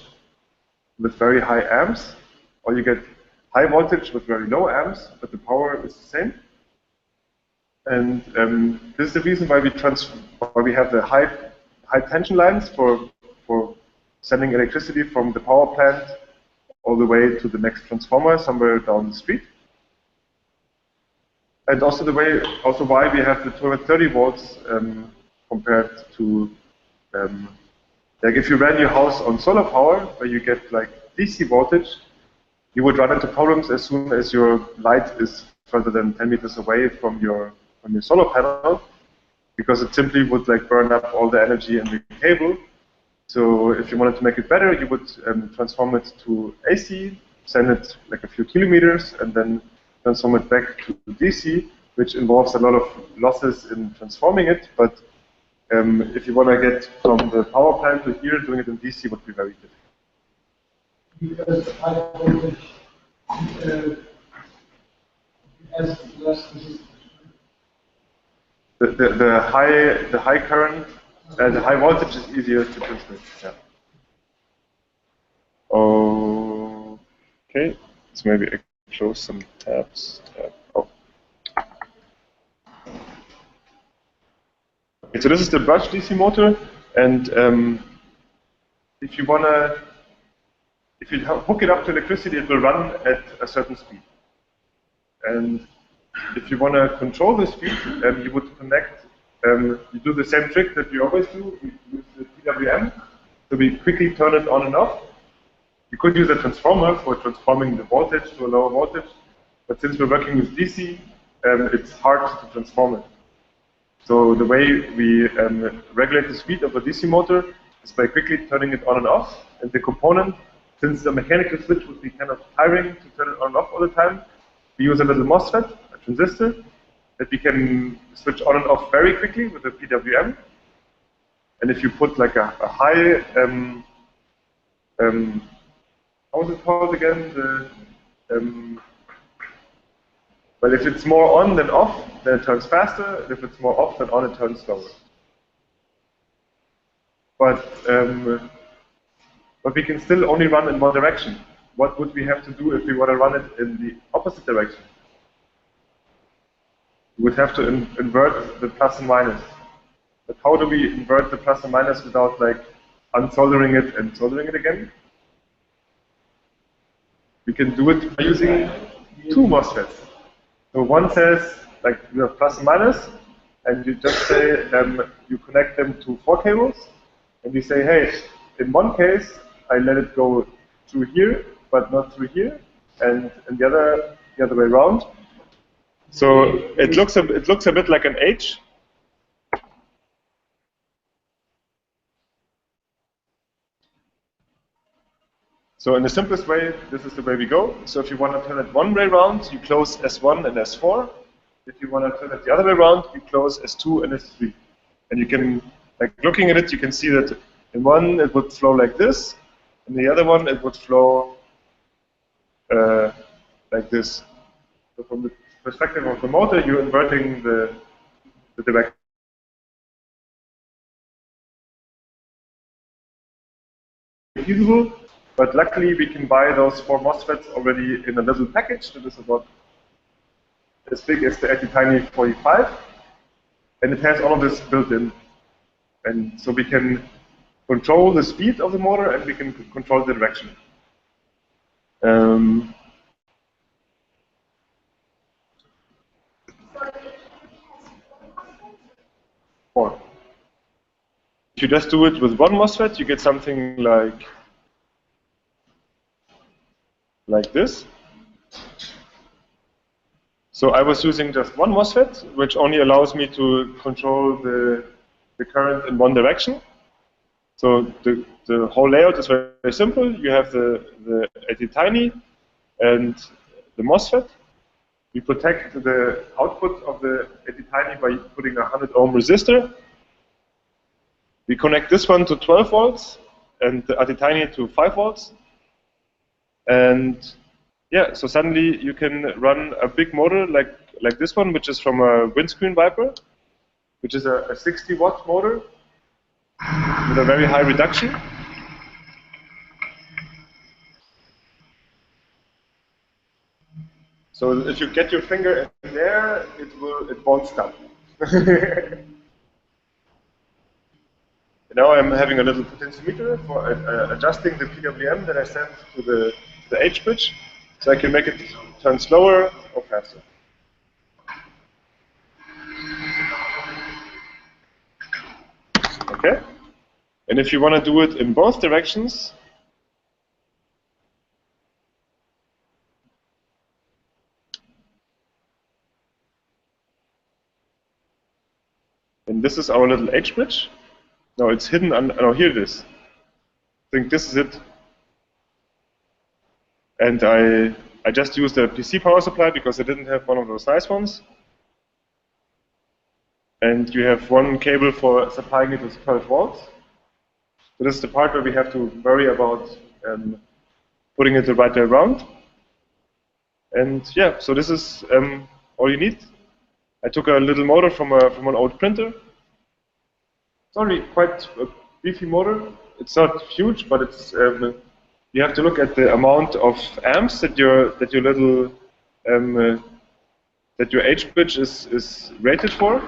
with very high amps, or you get high voltage with very low amps, but the power is the same. And this is the reason why we have the high tension lines for sending electricity from the power plant all the way to the next transformer somewhere down the street. And also why we have the 230 volts compared to like if you ran your house on solar power, where you get like DC voltage, you would run into problems as soon as your light is further than 10 meters away from your solar panel, because it simply would like burn up all the energy in the cable. So if you wanted to make it better, you would transform it to AC, send it like a few kilometers, and then transform it back to DC, which involves a lot of losses in transforming it. But if you want to get from the power plant to here, doing it in DC would be very difficult. Because high voltage has less resistance. The high current, the high voltage is easier to transmit. Yeah. Okay, so maybe I close some tabs. Oh. Okay, so this is the brush DC motor, and if you hook it up to electricity, it will run at a certain speed. And if you want to control the speed, you would connect. You do the same trick that we always do. We use the PWM, so we quickly turn it on and off. You could use a transformer for transforming the voltage to a lower voltage, but since we're working with DC, it's hard to transform it. So the way we regulate the speed of a DC motor is by quickly turning it on and off. And the component, since the mechanical switch would be kind of tiring to turn it on and off all the time, we use a little MOSFET, a transistor, that we can switch on and off very quickly with a PWM. And if you put like a high, how is it called again? Well, if it's more on than off, then it turns faster. And if it's more off than on, it turns slower. But we can still only run in one direction. What would we have to do if we want to run it in the opposite direction? We would have to invert the plus and minus. But how do we invert the plus and minus without like unsoldering it and soldering it again? We can do it by using two MOSFETs. So one says, like, you have plus and minus, and you just say, you connect them to 4 cables, and you say, hey, in one case, I let it go through here, but not through here, and in the other way around. So it looks a bit like an H. So in the simplest way, this is the way we go. So if you want to turn it one way around, you close S1 and S4. If you want to turn it the other way around, you close S2 and S3. And you can, like looking at it, you can see that in one it would flow like this, in the other one it would flow like this. So from the perspective of the motor, you're inverting the direction. Feasible. But luckily, we can buy those 4 MOSFETs already in a little package that is about as big as the FabAcademy2016, and it has all of this built in. And so we can control the speed of the motor, and we can control the direction. Four. If you just do it with one MOSFET, you get something like this. So I was using just one MOSFET, which only allows me to control the current in one direction. So the whole layout is very, very simple. You have the FabAcademy and the MOSFET. We protect the output of the FabAcademy by putting a 100 ohm resistor. We connect this one to 12 volts and the FabAcademy to 5 volts. And yeah, so suddenly you can run a big motor like this one, which is from a windscreen wiper, which is a 60-watt motor with a very high reduction. So if you get your finger in there, it won't stop. Now I'm having a little potentiometer for adjusting the PWM that I sent to the H bridge, so I can make it turn slower or faster. Okay? And if you want to do it in both directions, then this is our little H bridge. No, it's hidden. No, here it is. think this is it. And I just used a PC power supply because I didn't have one of those nice ones. And you have one cable for supplying it with 12 volts. So this is the part where we have to worry about putting it the right way around. And yeah, so this is all you need. I took a little motor from an old printer. It's already quite a beefy motor. It's not huge, but it's you have to look at the amount of amps that your little that your H bridge is rated for.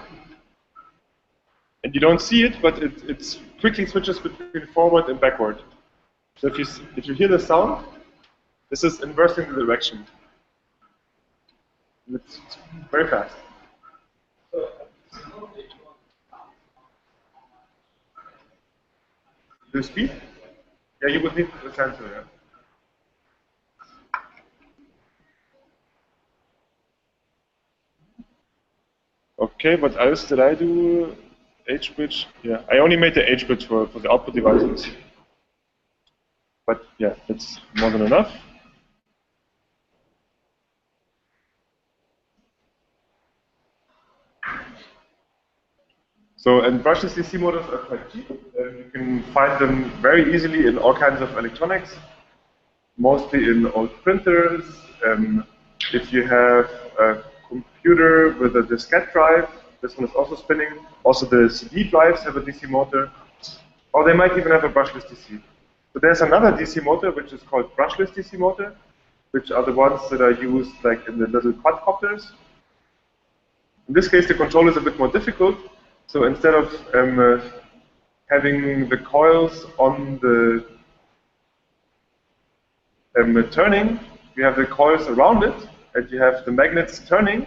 And you don't see it, but it quickly switches between forward and backward. So if you hear the sound, this is inversing the direction. It's very fast. The speed? Yeah, you would need the sensor, yeah. Okay, what else did I do? H-bridge, yeah. I only made the H-bridge for the output devices. But yeah, that's more than enough. So, and brushless DC motors are quite cheap. You can find them very easily in all kinds of electronics, mostly in old printers. If you have a computer with a diskette drive, this one is also spinning. Also, the CD drives have a DC motor, or they might even have a brushless DC. But there's another DC motor which is called brushless DC motor, which are the ones that are used like in the little quadcopters. In this case, the control is a bit more difficult. So instead of having the coils on the turning, you have the coils around it, and you have the magnets turning.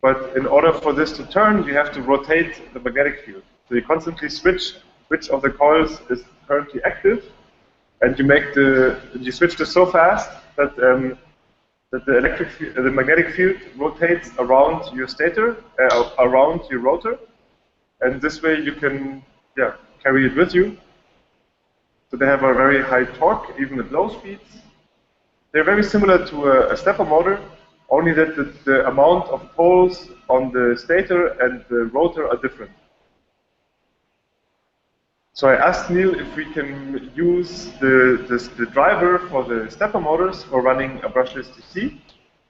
But in order for this to turn, you have to rotate the magnetic field. So you constantly switch which of the coils is currently active, and you switch this so fast that that the magnetic field rotates around your stator, around your rotor, and this way you can carry it with you. So they have a very high torque, even at low speeds. They're very similar to a stepper motor, only that the amount of poles on the stator and the rotor are different. So I asked Neil if we can use the driver for the stepper motors for running a brushless DC,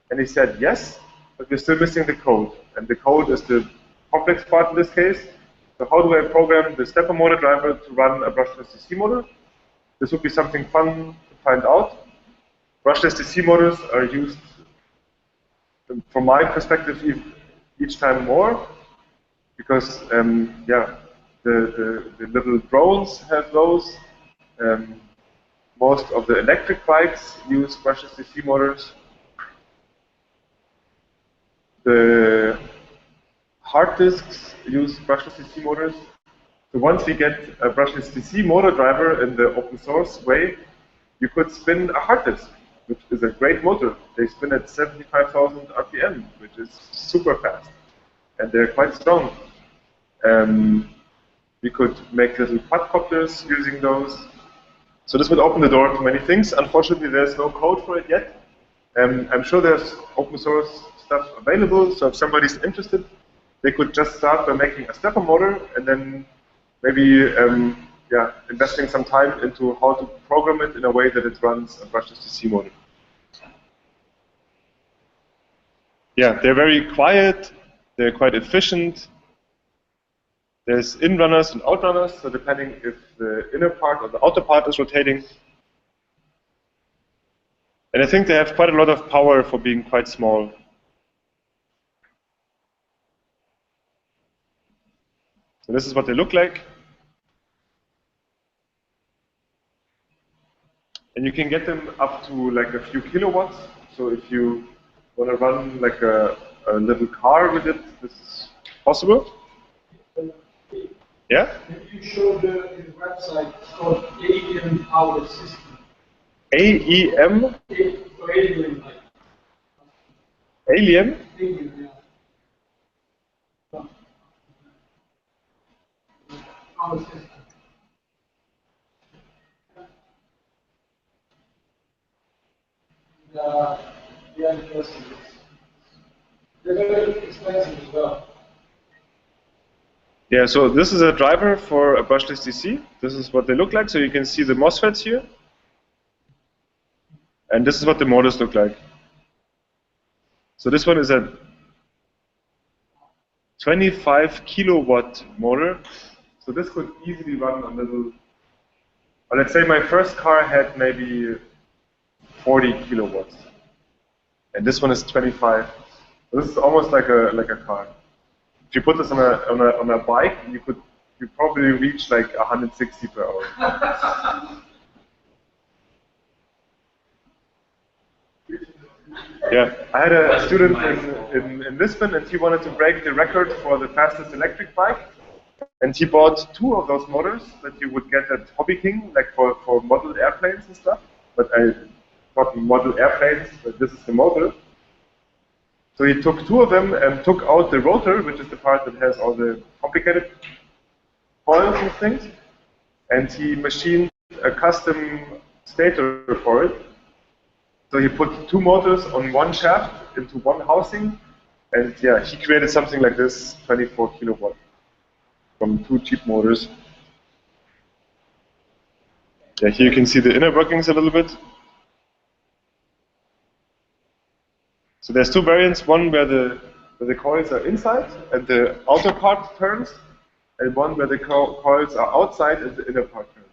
and he said yes, but we're still missing the code, and the code is the complex part in this case. So how do I program the stepper motor driver to run a brushless DC motor? This would be something fun to find out. Brushless DC motors are used, from my perspective, each time more, because the little drones have those. Most of the electric bikes use brushless DC motors. The hard disks use brushless DC motors. So once we get a brushless DC motor driver in the open source way, you could spin a hard disk, which is a great motor. They spin at 75,000 RPM, which is super fast, and they're quite strong. We could make little quadcopters using those. So this would open the door to many things. Unfortunately, there's no code for it yet. I'm sure there's open source stuff available, so if somebody's interested, they could just start by making a stepper motor and then maybe investing some time into how to program it in a way that it runs a brushless DC motor. Yeah, they're very quiet, they're quite efficient. There's in-runners and out-runners, so depending if the inner part or the outer part is rotating. And I think they have quite a lot of power for being quite small. So this is what they look like. And you can get them up to like a few kilowatts. So if you want to run like a little car with it, this is possible. Yeah? You showed the website called AEM Power System. AEM? Alien. Alien? Alien, yeah. Power System. They're very expensive as well. Yeah, so this is a driver for a brushless DC. This is what they look like. So you can see the MOSFETs here. And this is what the motors look like. So this one is a 25 kilowatt motor. So this could easily run a little, or let's say my first car had maybe 40 kilowatts. And this one is 25. So this is almost like a car. If you put this on a bike, you probably reach like 160 per hour. Yeah, I had a student in Lisbon, and he wanted to break the record for the fastest electric bike. And he bought 2 of those motors that you would get at Hobby King, like for model airplanes and stuff. But I bought model airplanes, but this is the motor. So he took 2 of them and took out the rotor, which is the part that has all the complicated coils and things. And he machined a custom stator for it. So he put 2 motors on one shaft into one housing. And yeah, he created something like this, 24 kilowatt, from 2 cheap motors. Yeah, here you can see the inner workings a little bit. So there's 2 variants, one where the coils are inside and the outer part turns, and one where the coils are outside and the inner part turns.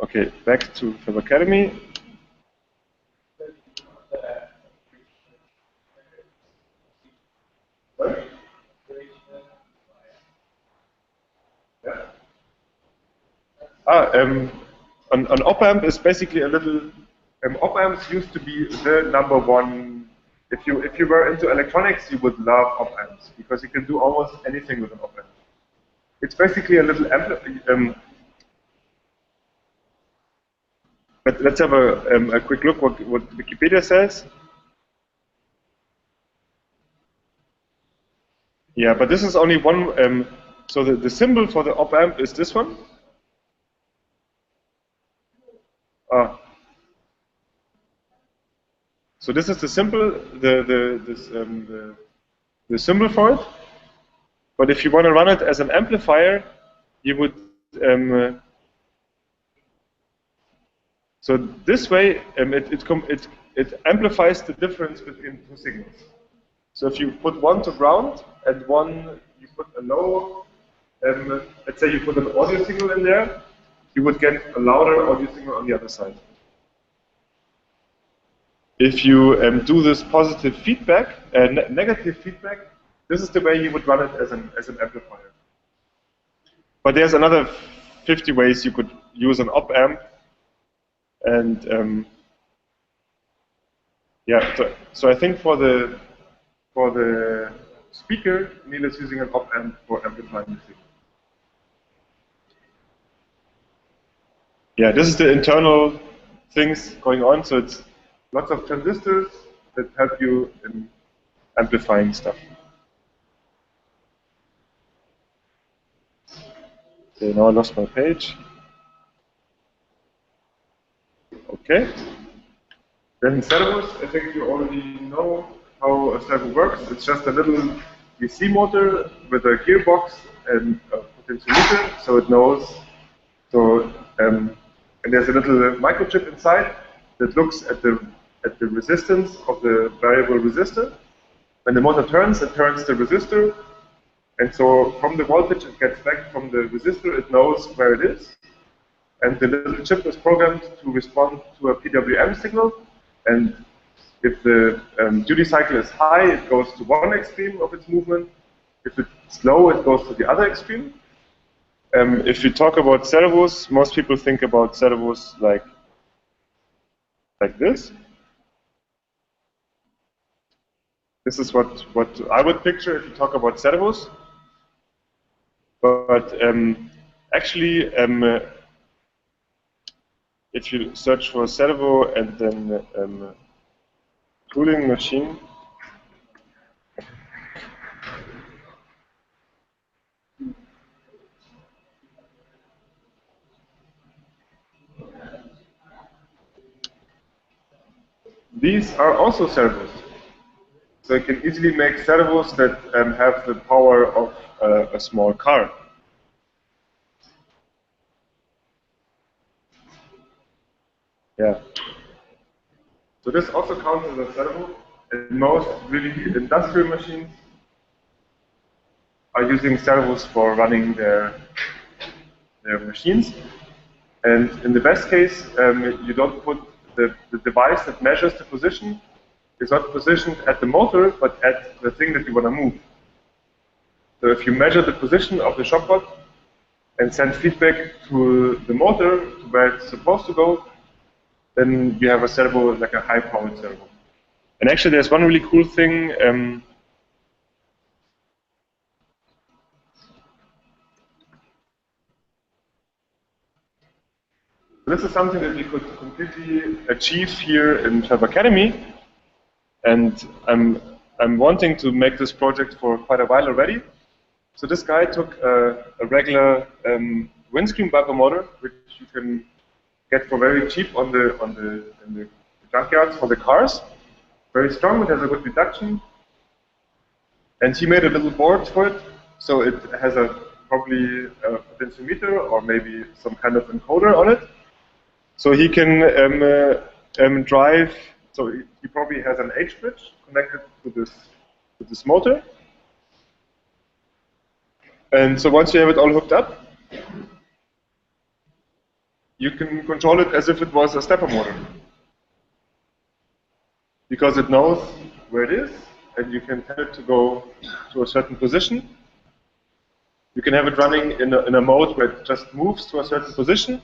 Okay, back to FabAcademy. What? Yeah. An op-amp is basically a little. Op-amps used to be the #1. If you were into electronics, you would love op-amps because you can do almost anything with an op-amp. It's basically a little but let's have a quick look what Wikipedia says. Yeah, but this is only one. So the symbol for the op-amp is this one. So this is the symbol, the symbol for it. But if you want to run it as an amplifier, you would. So this way, it amplifies the difference between 2 signals. So if you put one to ground and one you put a low, let's say you put an audio signal in there, you would get a louder audio signal on the other side. If you do this positive feedback, negative feedback, this is the way you would run it as an amplifier. But there's another 50 ways you could use an op-amp, and yeah. So I think for the speaker, Neil is using an op-amp for amplifying the signal. Yeah, this is the internal things going on. So it's lots of transistors that help you in amplifying stuff. Okay, now I lost my page. Okay. Then servos, I think you already know how a servo works. It's just a little DC motor with a gearbox and a potentiometer, so it knows. So and there's a little microchip inside that looks at the resistance of the variable resistor. When the motor turns, it turns the resistor, and so from the voltage it gets back from the resistor. It knows where it is, and the little chip is programmed to respond to a PWM signal. And if the duty cycle is high, it goes to one extreme of its movement. If it's low, it goes to the other extreme. If you talk about servos, most people think about servos like this. This is what I would picture if you talk about servos. But actually, if you search for servo and then cooling machine, these are also servos. So you can easily make servos that have the power of a small car. Yeah. So this also counts as a servo. And most really industrial machines are using servos for running their machines. And in the best case, you don't put the device that measures the position is not positioned at the motor, but at the thing that you want to move. So if you measure the position of the shopbot and send feedback to the motor to where it's supposed to go, then you have a servo, like a high-powered servo. And actually, there's one really cool thing. This is something that we could completely achieve here in FabAcademy, and I'm wanting to make this project for quite a while already. So this guy took a regular windscreen wiper motor, which you can get for very cheap in the junkyards for the cars. Very strong, it has a good reduction. And he made a little board for it, so it has probably a potentiometer or maybe some kind of encoder on it. So he can drive. So he probably has an H bridge connected to this motor. And so once you have it all hooked up, you can control it as if it was a stepper motor. Because it knows where it is, and you can tell it to go to a certain position. You can have it running in a mode where it just moves to a certain position.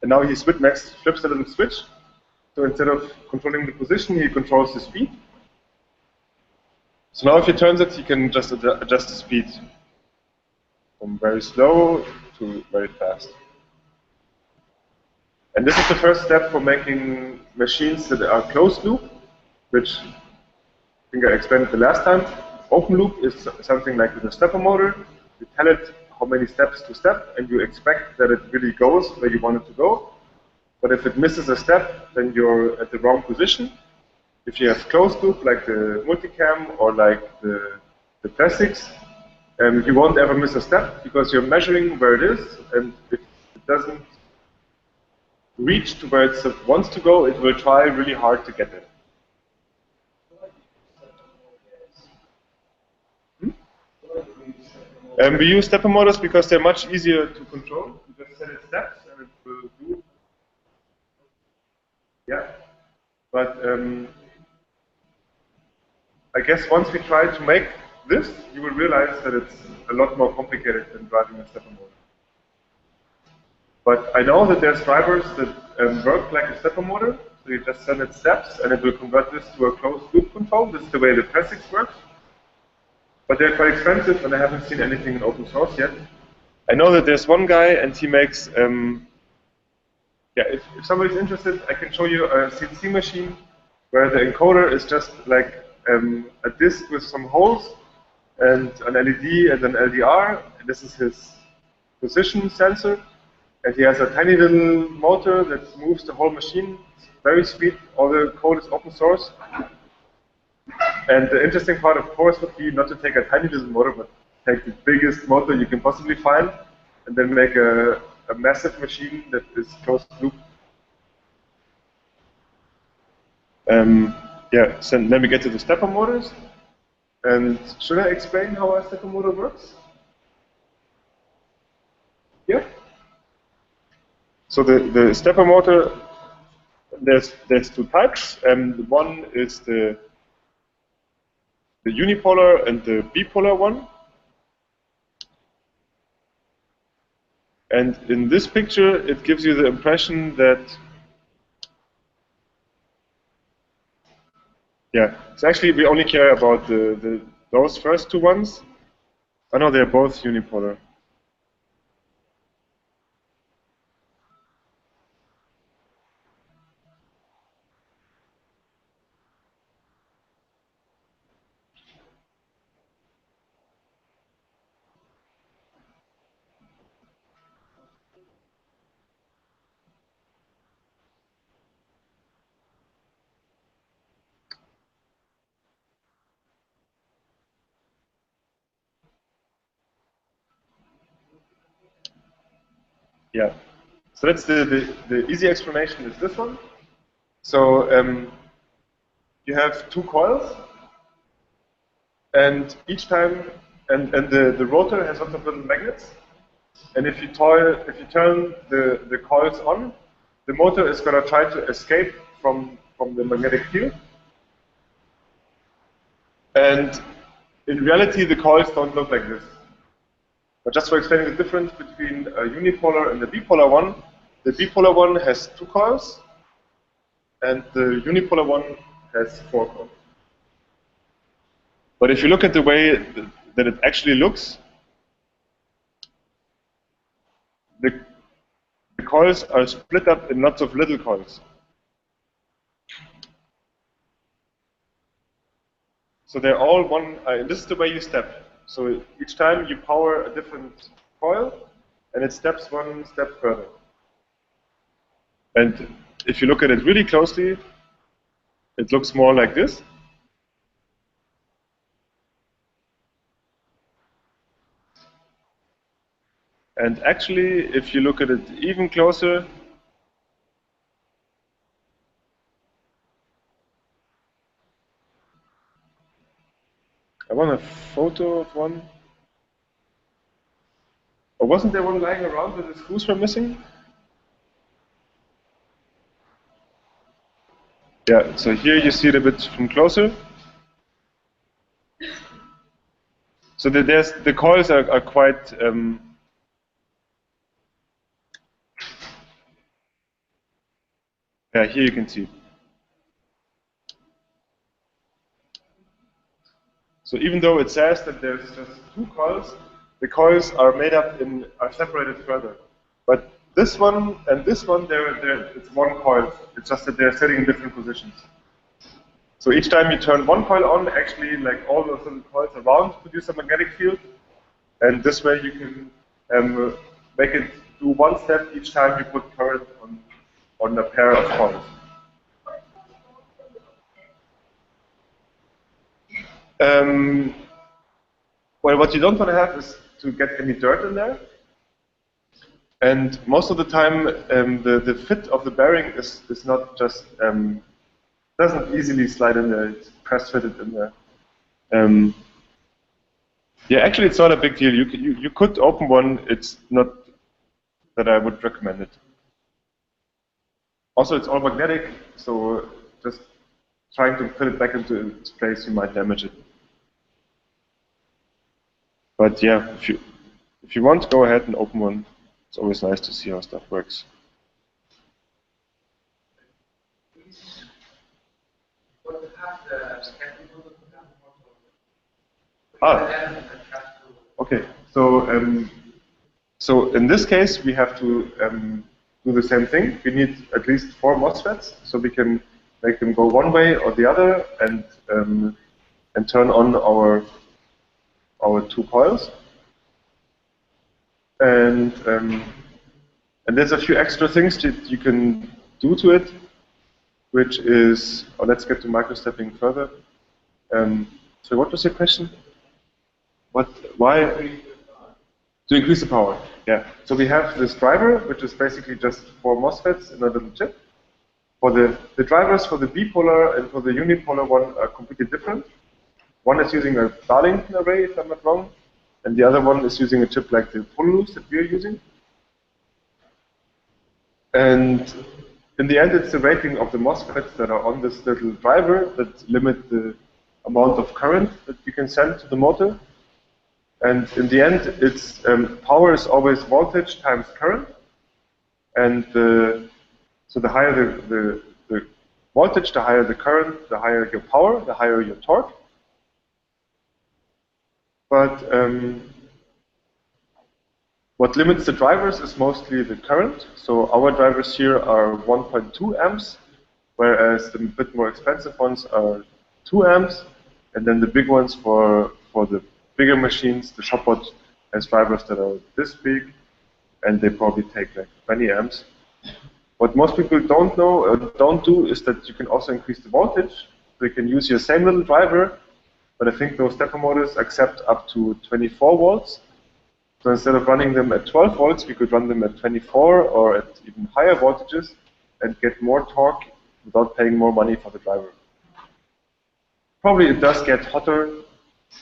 And now he flips a little switch. So instead of controlling the position, he controls the speed. So now if he turns it, he can just adjust the speed from very slow to very fast. And this is the first step for making machines that are closed loop, which I think I explained it the last time. Open loop is something like with a stepper motor. You tell it how many steps to step, and you expect that it really goes where you want it to go. But if it misses a step, then you're at the wrong position. If you have closed loop, like the multicam or like the plastics, you won't ever miss a step because you're measuring where it is, and if it doesn't reach to where it wants to go, it will try really hard to get there. We use stepper motors because they're much easier to control. You just set it steps and it will do. Yeah. But I guess once we try to make this, you will realize that it's a lot more complicated than driving a stepper motor. But I know that there's drivers that work like a stepper motor. So you just send it steps and it will convert this to a closed loop control. This is the way the plastics works. But they're quite expensive, and I haven't seen anything in open source yet. I know that there's one guy, and he makes, if somebody's interested, I can show you a CNC machine where the encoder is just like a disk with some holes, and an LED and an LDR, and this is his position sensor. And he has a tiny little motor that moves the whole machine, it's very sweet, all the code is open source. And the interesting part, of course, would be not to take a tiny little motor, but take the biggest motor you can possibly find, and then make a massive machine that is closed loop. So then we get to the stepper motors. And should I explain how a stepper motor works? Yeah. So the stepper motor, there's two types. One is the unipolar and the bipolar one. And in this picture, it gives you the impression that, so actually we only care about those first two ones. I know they're both unipolar. Yeah. So that's the easy explanation is this one. So you have two coils, and each time, and the rotor has lots of little magnets. And if you turn the coils on, the motor is going to try to escape from the magnetic field. And in reality, the coils don't look like this. But just for explaining the difference between a unipolar and the bipolar one, the bipolar one has two coils, and the unipolar one has four coils. But if you look at the way that it actually looks, the coils are split up in lots of little coils. So they're all one, this is the way you step. So each time you power a different coil, and it steps one step further. And if you look at it really closely, it looks more like this. And actually, if you look at it even closer, I want a photo of one. Or wasn't there one lying around where the screws were missing? Yeah, so here you see it a bit from closer. So the coils are quite yeah, here you can see. So even though it says that there's just two coils, the coils are separated further. But this one and this one, it's one coil. It's just that they're sitting in different positions. So each time you turn one coil on, actually, like all those little coils around produce a magnetic field, and this way you can make it do one step each time you put current on a pair of coils. Well, what you don't want to have is to get any dirt in there. And most of the time, the fit of the bearing is not just, doesn't easily slide in there, it's press fitted in there. Yeah, actually it's not a big deal. You could open one, it's not that I would recommend it. Also, it's all magnetic, so just trying to put it back into its place, you might damage it. But yeah, if you want, go ahead and open one. It's always nice to see how stuff works. Okay. So in this case, we have to do the same thing. We need at least 4 MOSFETs, so we can make them go one way or the other, and turn on our 2 coils. And there's a few extra things that you can do to it, which is, let's get to microstepping further. So what was your question? Why? To increase the power. Yeah. So we have this driver, which is basically just 4 MOSFETs in a little chip. For the drivers for the bipolar and for the unipolar one are completely different. One is using a Darlington array, if I'm not wrong, and the other one is using a chip like the Polus that we're using. And in the end, it's the rating of the MOSFETs that are on this little driver that limit the amount of current that you can send to the motor. And in the end, it's power is always voltage times current. And so the higher the voltage, the higher the current, the higher your power, the higher your torque. But what limits the drivers is mostly the current. So our drivers here are 1.2 amps, whereas the bit more expensive ones are 2 amps. And then the big ones for the bigger machines, the Shopbot has drivers that are this big, and they probably take like 20 amps. What most people don't know or don't do is that you can also increase the voltage. So you can use your same little driver, but I think those stepper motors accept up to 24 volts. So instead of running them at 12 volts, we could run them at 24 or at even higher voltages and get more torque without paying more money for the driver. Probably it does get hotter,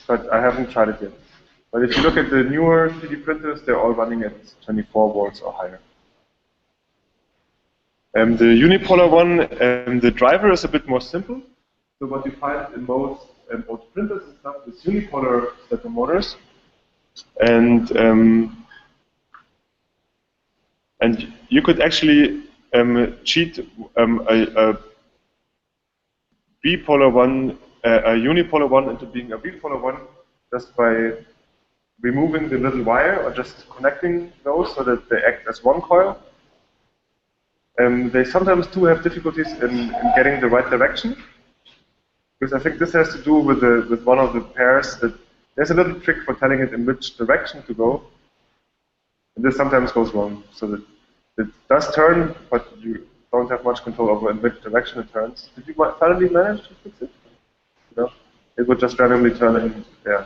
but I haven't tried it yet. But if you look at the newer 3D printers, they're all running at 24 volts or higher. The unipolar one, the driver is a bit more simple. So what you find in most auto printers and stuff is unipolar stepper motors. And you could actually cheat a bipolar one, a unipolar one into being a bipolar one just by removing the little wire or just connecting those so that they act as one coil. They sometimes do have difficulties in getting the right direction, because I think this has to do with one of the pairs that there's a little trick for telling it in which direction to go, and this sometimes goes wrong, so that it does turn, but you don't have much control over in which direction it turns. Did you finally manage to fix it? No, it would just randomly turn in. Yeah,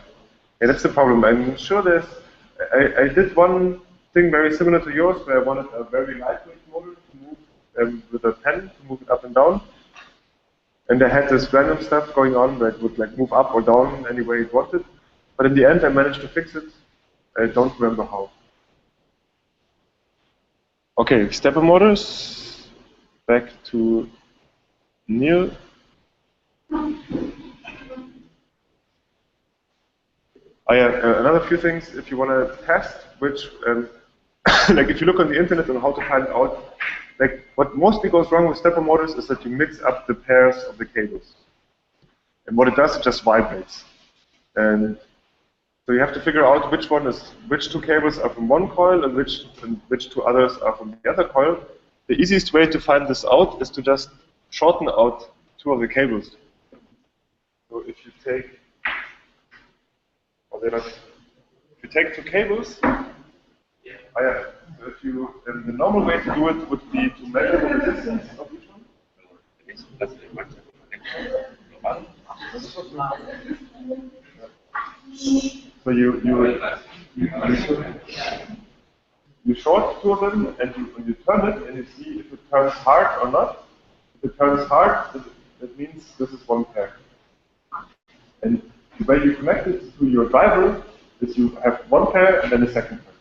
that's the problem. I'm sure there's. I did one thing very similar to yours, where I wanted a very lightweight motor to move with a pen to move it up and down, and I had this random stuff going on that would like move up or down any way it wanted. But in the end, I managed to fix it. I don't remember how. Okay, stepper motors. Back to Neil. Another few things, if you want to test, which, like if you look on the internet on how to find out, like what mostly goes wrong with stepper motors is that you mix up the pairs of the cables. And what it does, it just vibrates. And so you have to figure out which two cables are from one coil and which two others are from the other coil. The easiest way to find this out is to just shorten out two of the cables. So if you take, if you take two cables, so if you, the normal way to do it would be to measure the resistance of each one. So you short two of them, and you turn it, and you see if it turns hard or not. If it turns hard, that means this is one pair. And the way you connect it to your driver is you have one pair and then a second pair.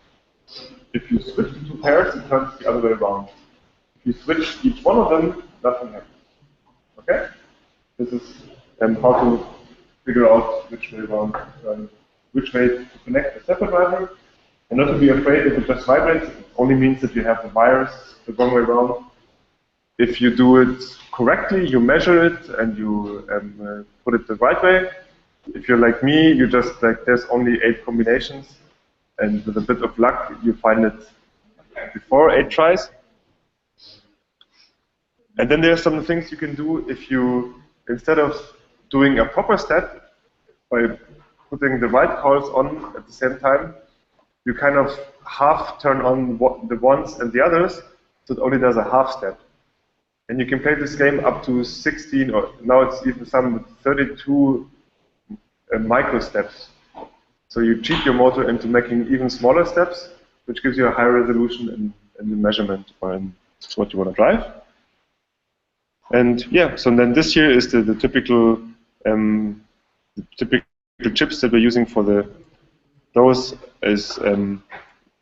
If you switch the two pairs, it turns the other way around. If you switch each one of them, nothing happens. Okay? This is how to figure out which way around, which way to connect the stepper driver. And not to be afraid if it just vibrates, it only means that you have the wires the wrong way around. If you do it correctly, you measure it and you put it the right way. If you're like me, you just like there's only 8 combinations, and with a bit of luck, you find it before 8 tries. And then there are some things you can do if you, instead of doing a proper step by putting the right coils on at the same time, you kind of half turn on the ones and the others, so it only does a half step. And you can play this game up to 16, or now it's even some with 32 micro steps. So you cheat your motor into making even smaller steps, which gives you a higher resolution in the measurement or in what you want to drive. And yeah, so then this here is the typical chips that we're using for those is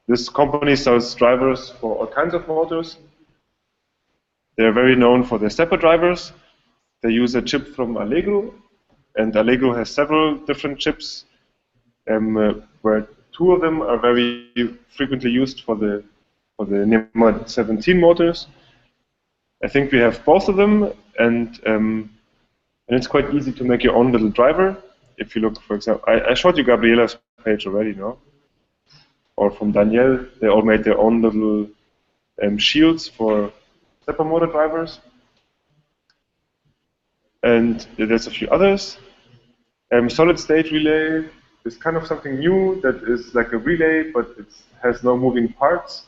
this company sells drivers for all kinds of motors. They're very known for their stepper drivers. They use a chip from Allegro, and Allegro has several different chips, where 2 of them are very frequently used for the NEMA 17 motors. I think we have both of them, and it's quite easy to make your own little driver. If you look, for example, I showed you Gabriela's page already, no? Or from Danielle, they all made their own little shields for stepper motor drivers. And there's a few others. Solid state relay is kind of something new that is like a relay, but it has no moving parts.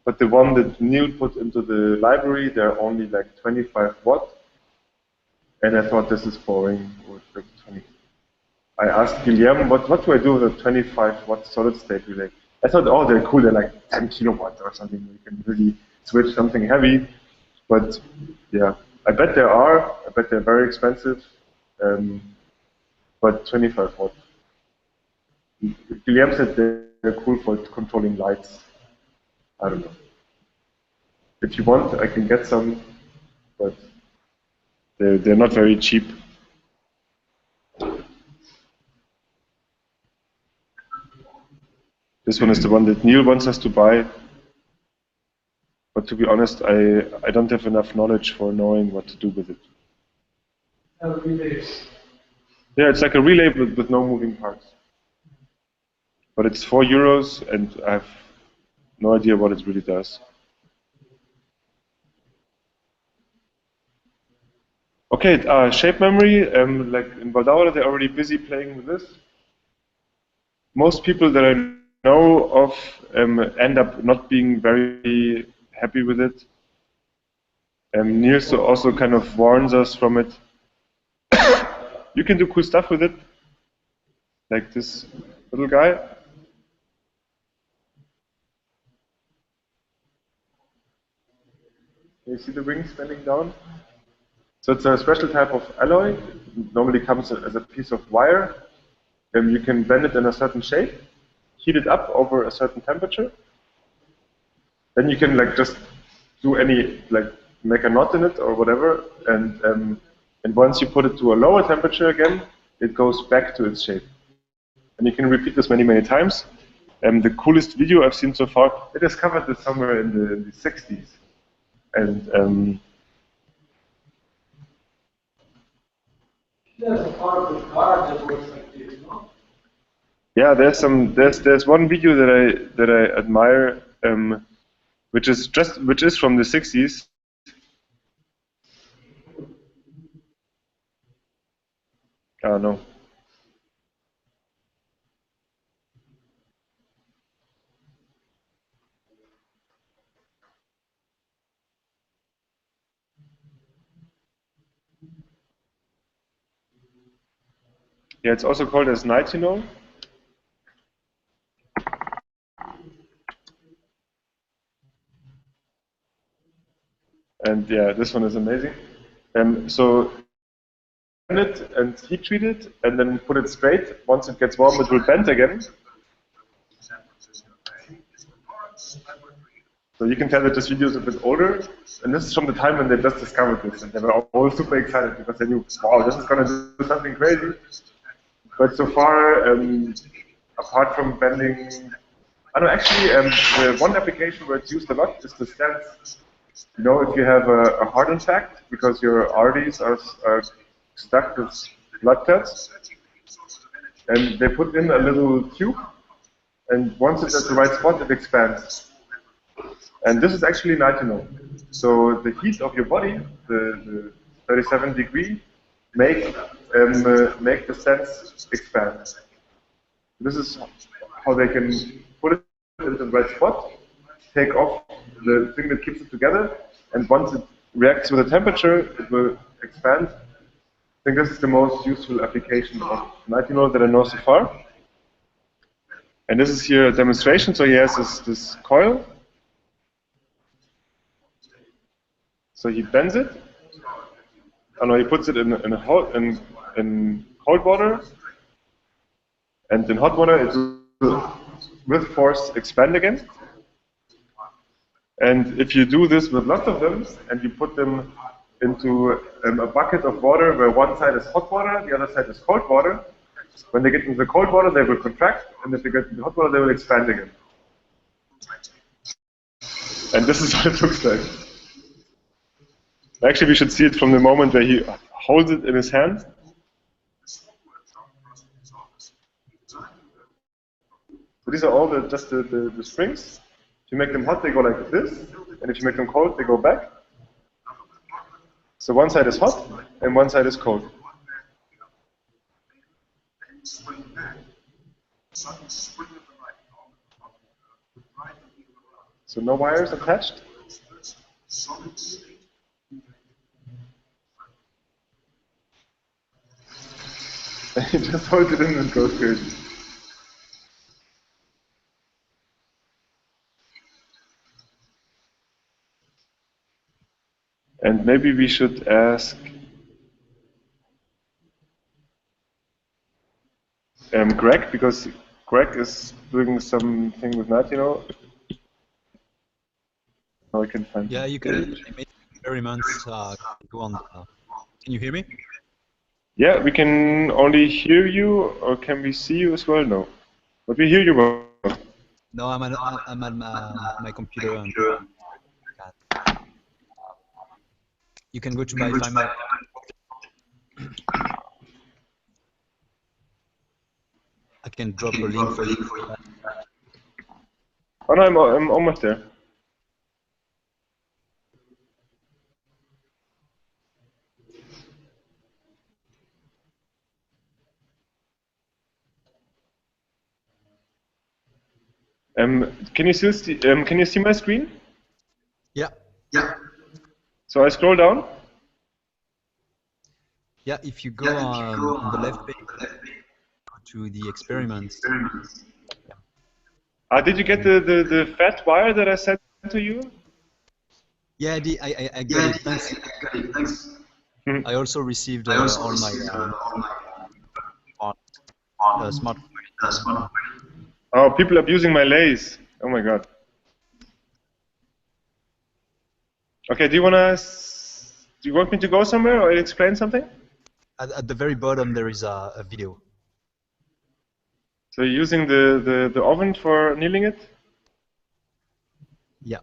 But the one that Neil put into the library, they're only like 25 watt. And I thought this is boring. I asked Guillaume, what do I do with a 25 watt solid state relay? I thought, oh, they're cool. They're like 10 kilowatts or something. You can really switch something heavy. But yeah, I bet there are. I bet they're very expensive. But 25 watt. Guillaume said they're cool for controlling lights. I don't know. If you want, I can get some, but they're not very cheap. This one is the one that Neil wants us to buy. But to be honest, I don't have enough knowledge for knowing what to do with it. Relays. Yeah, it's like a relay with no moving parts. But it's €4, and I have no idea what it really does. Okay, shape memory. Like in Valdauer, they're already busy playing with this. Most people that I know of end up not being very happy with it. Niels also kind of warns us from it. You can do cool stuff with it, like this little guy. Can you see the wings bending down? So it's a special type of alloy. It normally comes as a piece of wire. You can bend it in a certain shape, heat it up over a certain temperature. Then you can like just do any, like make a knot in it or whatever. And once you put it to a lower temperature again, it goes back to its shape. And you can repeat this many, many times. The coolest video I've seen so far, they discovered this somewhere in the 60s. And There's a part of the car that works like this, no? yeah, there's one video that I admire, which is from the 60s. Oh no. Yeah, it's also called as nitinol. And yeah, this one is amazing. So bend it and heat treat it, and then put it straight. Once it gets warm, it will bend again. So you can tell that this video is a bit older, and this is from the time when they just discovered this, and they were all super excited because they knew, wow, this is going to do something crazy. But so far, apart from bending, I know actually the one application where it's used a lot is the stents. You know, if you have a heart infarct because your arteries are stuck with blood clots, and they put in a little tube, and once it's at the right spot, it expands. And this is actually nitinol. So the heat of your body, the 37 degree, make the stents expand. This is how they can put it in the right spot, take off the thing that keeps it together, and once it reacts with the temperature, it will expand. I think this is the most useful application of nitinol that I know so far. And this is here a demonstration. So he has this coil. So he bends it. Oh no, he puts it in cold water, and in hot water it will, with force, expand again. And if you do this with lots of them, and you put them into a bucket of water where one side is hot water, the other side is cold water, when they get into the cold water, they will contract, and if they get into the hot water, they will expand again. And this is what it looks like. Actually, we should see it from the moment where he holds it in his hand. So these are all just the springs. If you make them hot, they go like this, and if you make them cold, they go back. So one side is hot, and one side is cold. So no wires attached. He just holds it in and goes crazy. And maybe we should ask Greg, because Greg is doing something with Matt, you know. Now I can find. Yeah, you can make experiments. Go on. Can you hear me? Yeah, we can only hear you, or can we see you as well? No, but we hear you well. No, I'm at my computer and you can go to my FabAcademy. I can drop a link for you. Oh no, I'm almost there. Can you still see? Can you see my screen? Yeah. Yeah. So I scroll down. Yeah, if you go on the left page, go to the experiments. Did you get the fat wire that I sent to you? Yeah, I got it. Thanks. I also received all my smartphone. Oh, people abusing my lace. Oh my god. Okay, do you want me to go somewhere or explain something? At the very bottom there is a video. So you're using the oven for annealing it? Yeah.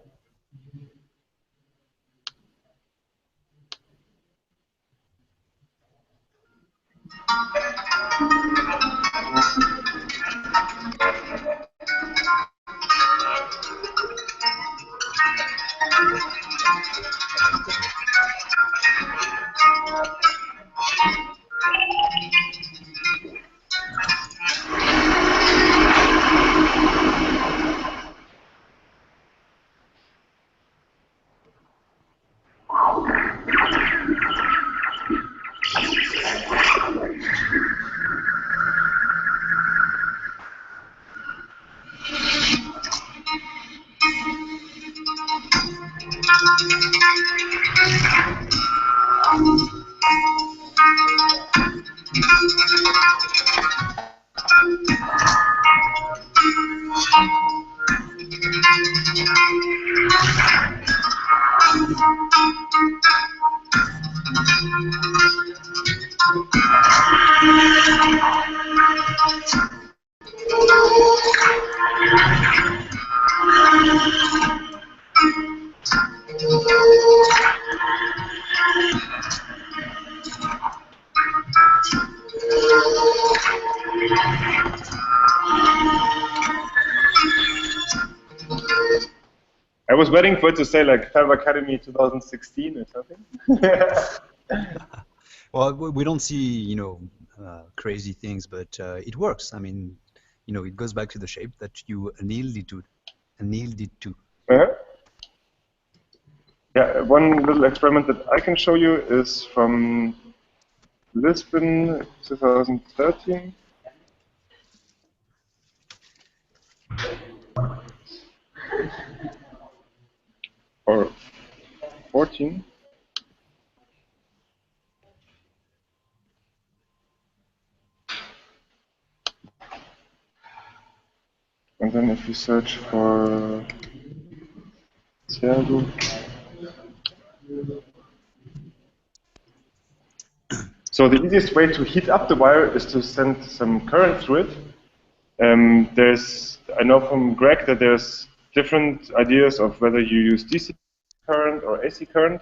I was waiting for it to say like FabAcademy2016 or something. Well, we don't see, crazy things, but it works. I mean, it goes back to the shape that you annealed it to. Uh-huh. Yeah, one little experiment that I can show you is from Lisbon 2013. Or 14. And then if you search for Servo. So the easiest way to heat up the wire is to send some current through it. I know from Greg that there's different ideas of whether you use DC current or AC current.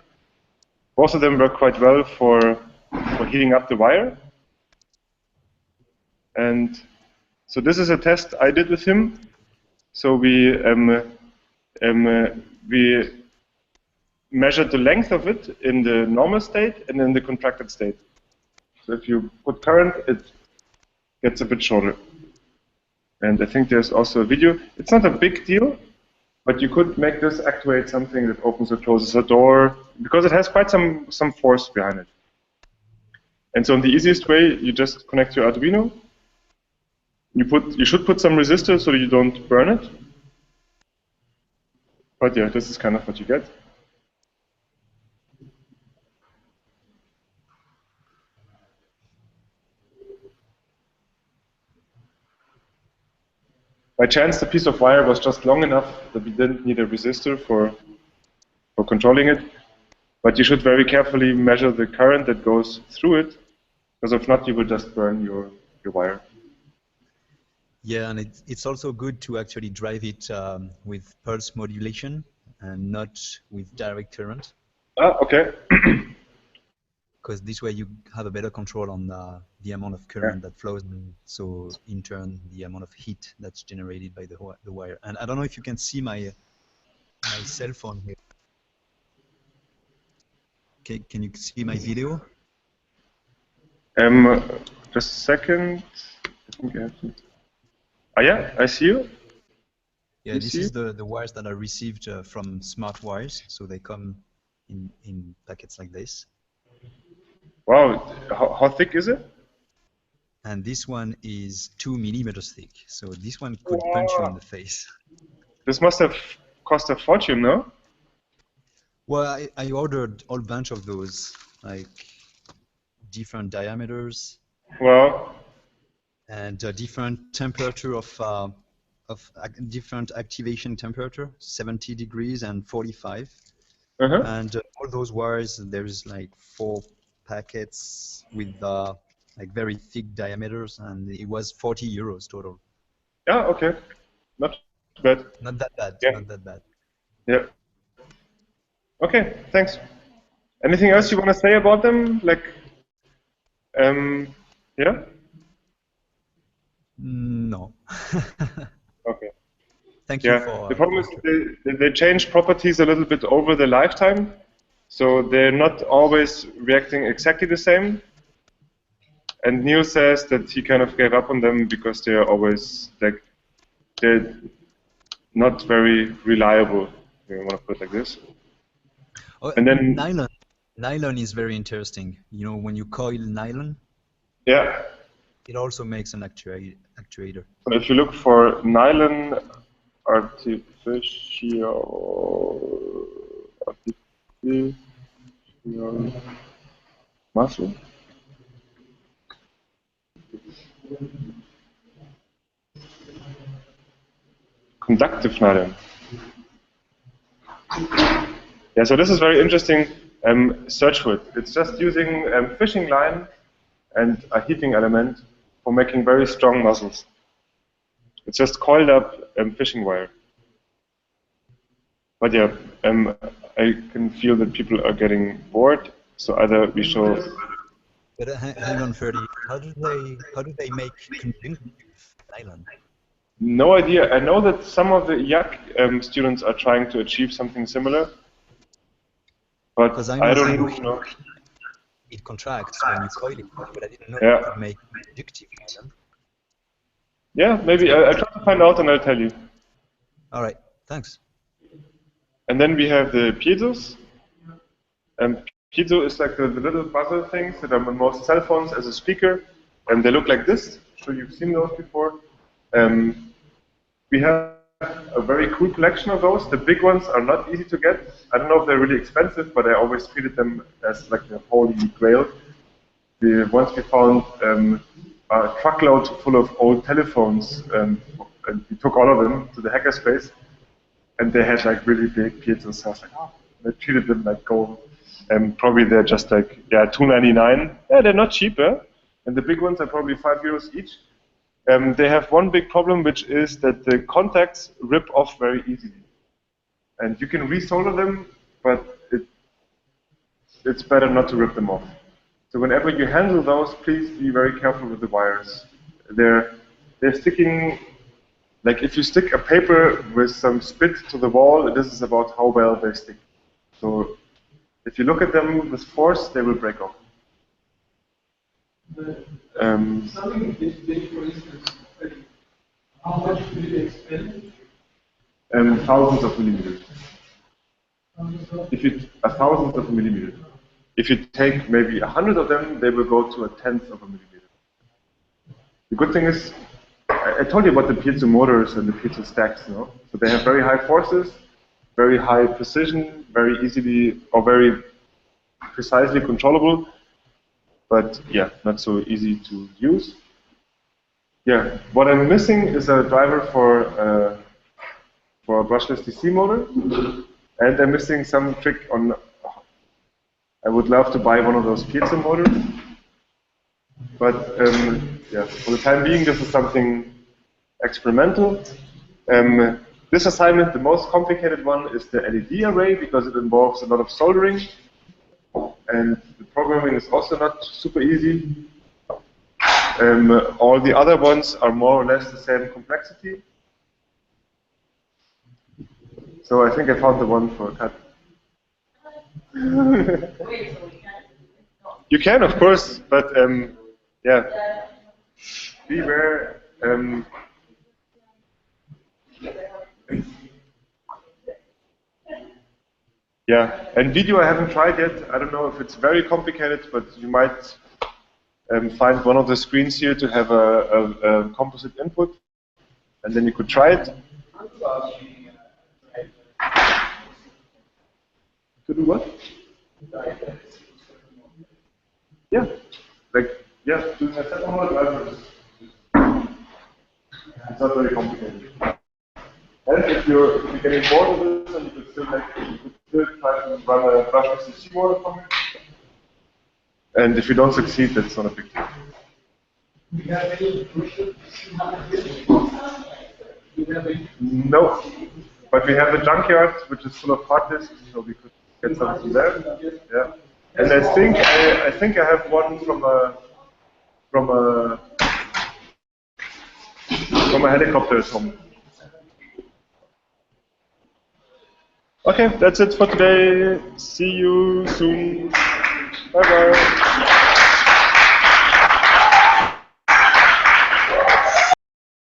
Both of them work quite well for heating up the wire. And so this is a test I did with him. So we measured the length of it in the normal state and in the contracted state. So if you put current, it gets a bit shorter. And I think there's also a video. It's not a big deal, but you could make this actuate something that opens or closes a door, because it has quite some force behind it. And so in the easiest way, you just connect your Arduino. You should put some resistor so that you don't burn it. But yeah, this is kind of what you get. by chance the piece of wire was just long enough that we didn't need a resistor for controlling it. But you should very carefully measure the current that goes through it, because if not, you will just burn your wire. Yeah, and it's also good to actually drive it with pulse modulation and not with direct current. Ah, okay. Because this way you have a better control on the amount of current that flows, and so in turn the amount of heat that's generated by the wire. And I don't know if you can see my cell phone here. Okay, can you see my video? Just a second. I think I have to. Ah, yeah, I see you. Yeah, this is the wires that are received from smart wires, so they come in packets like this. Wow, how thick is it? And this one is 2 millimeters thick, so this one could punch you in the face. This must have cost a fortune, no? Well, I ordered a whole bunch of those, like different diameters. Wow. And different temperature of different activation temperature, 70 degrees and 45. And all those wires, there's like 4 packets with like very thick diameters, and it was 40 euros total. Yeah, okay. Not bad. Not that bad. Yeah. Not that bad. Yeah. Okay, thanks. Anything else you want to say about them? Like, yeah? No. Okay. Thank you for... The problem is they change properties a little bit over the lifetime, so they're not always reacting exactly the same. And Neil says that he kind of gave up on them because they're always like they're not very reliable. You want to put it like this. Oh, and then nylon is very interesting. You know, when you coil nylon, yeah, it also makes an actuator. So if you look for nylon artificial muscle. Conductive nylon. Yeah, so this is very interesting. Search for it. It's just using fishing line and a heating element for making very strong muscles. It's just coiled up fishing wire. But yeah, I can feel that people are getting bored. So either we show. But hang on, Ferdy. How do they make conductive nylon? No idea. I know that some of the YAC students are trying to achieve something similar, but I don't know. It contracts when you coil it, but I didn't know it could make conductive nylon. Yeah, maybe. I'll try to find out and I'll tell you. All right, thanks. And then we have the piezos. Piezo is like the little buzzer things that are on most cell phones as a speaker, and they look like this. I'm sure you've seen those before. We have a very cool collection of those. The big ones are not easy to get. I don't know if they're really expensive, but I always treated them as like the holy grail. Once we found a truckload full of old telephones, and we took all of them to the hackerspace, and they had like really big piezos. So I was like, oh, I treated them like gold. Probably they're just like, yeah, $2.99. Yeah, they're not cheap, eh? And the big ones are probably €5 each. They have one big problem, which is that the contacts rip off very easily. And you can resolder them, but it's better not to rip them off. So whenever you handle those, please be very careful with the wires. They're sticking, like if you stick a paper with some spit to the wall, this is about how well they stick. So if you look at them with force, they will break off. Something this big, for instance, how much will it expend? Thousands of millimeters. Thousands of millimeters. If you take maybe 100 of them, they will go to 1/10 of a millimeter. The good thing is, I told you about the piezo motors and the piezo stacks, no? So they have very high forces, very high precision, very easily or very precisely controllable, but yeah, not so easy to use. Yeah, what I'm missing is a driver for a brushless DC motor, and I'm missing some trick on. I would love to buy one of those piezo motors, but yeah, for the time being, this is something experimental. This assignment, the most complicated one, is the LED array because it involves a lot of soldering, and the programming is also not super easy. All the other ones are more or less the same complexity. So I think I found the one for cut. You can, of course, but yeah, beware. Yeah, and video I haven't tried yet. I don't know if it's very complicated, but you might find one of the screens here to have a composite input, and then you could try it. To do what? Yeah, like, yeah, doing a set of drivers. It's not very complicated. And if you're getting bored of this, and you could still try to run a brushless DC motor from it. And if you don't succeed, that's not a big deal. No, but we have a junkyard which is full of hard disks, so we could get some from there. Yeah, and I think I have one from a helicopter at home. Okay, that's it for today. See you soon. Bye bye.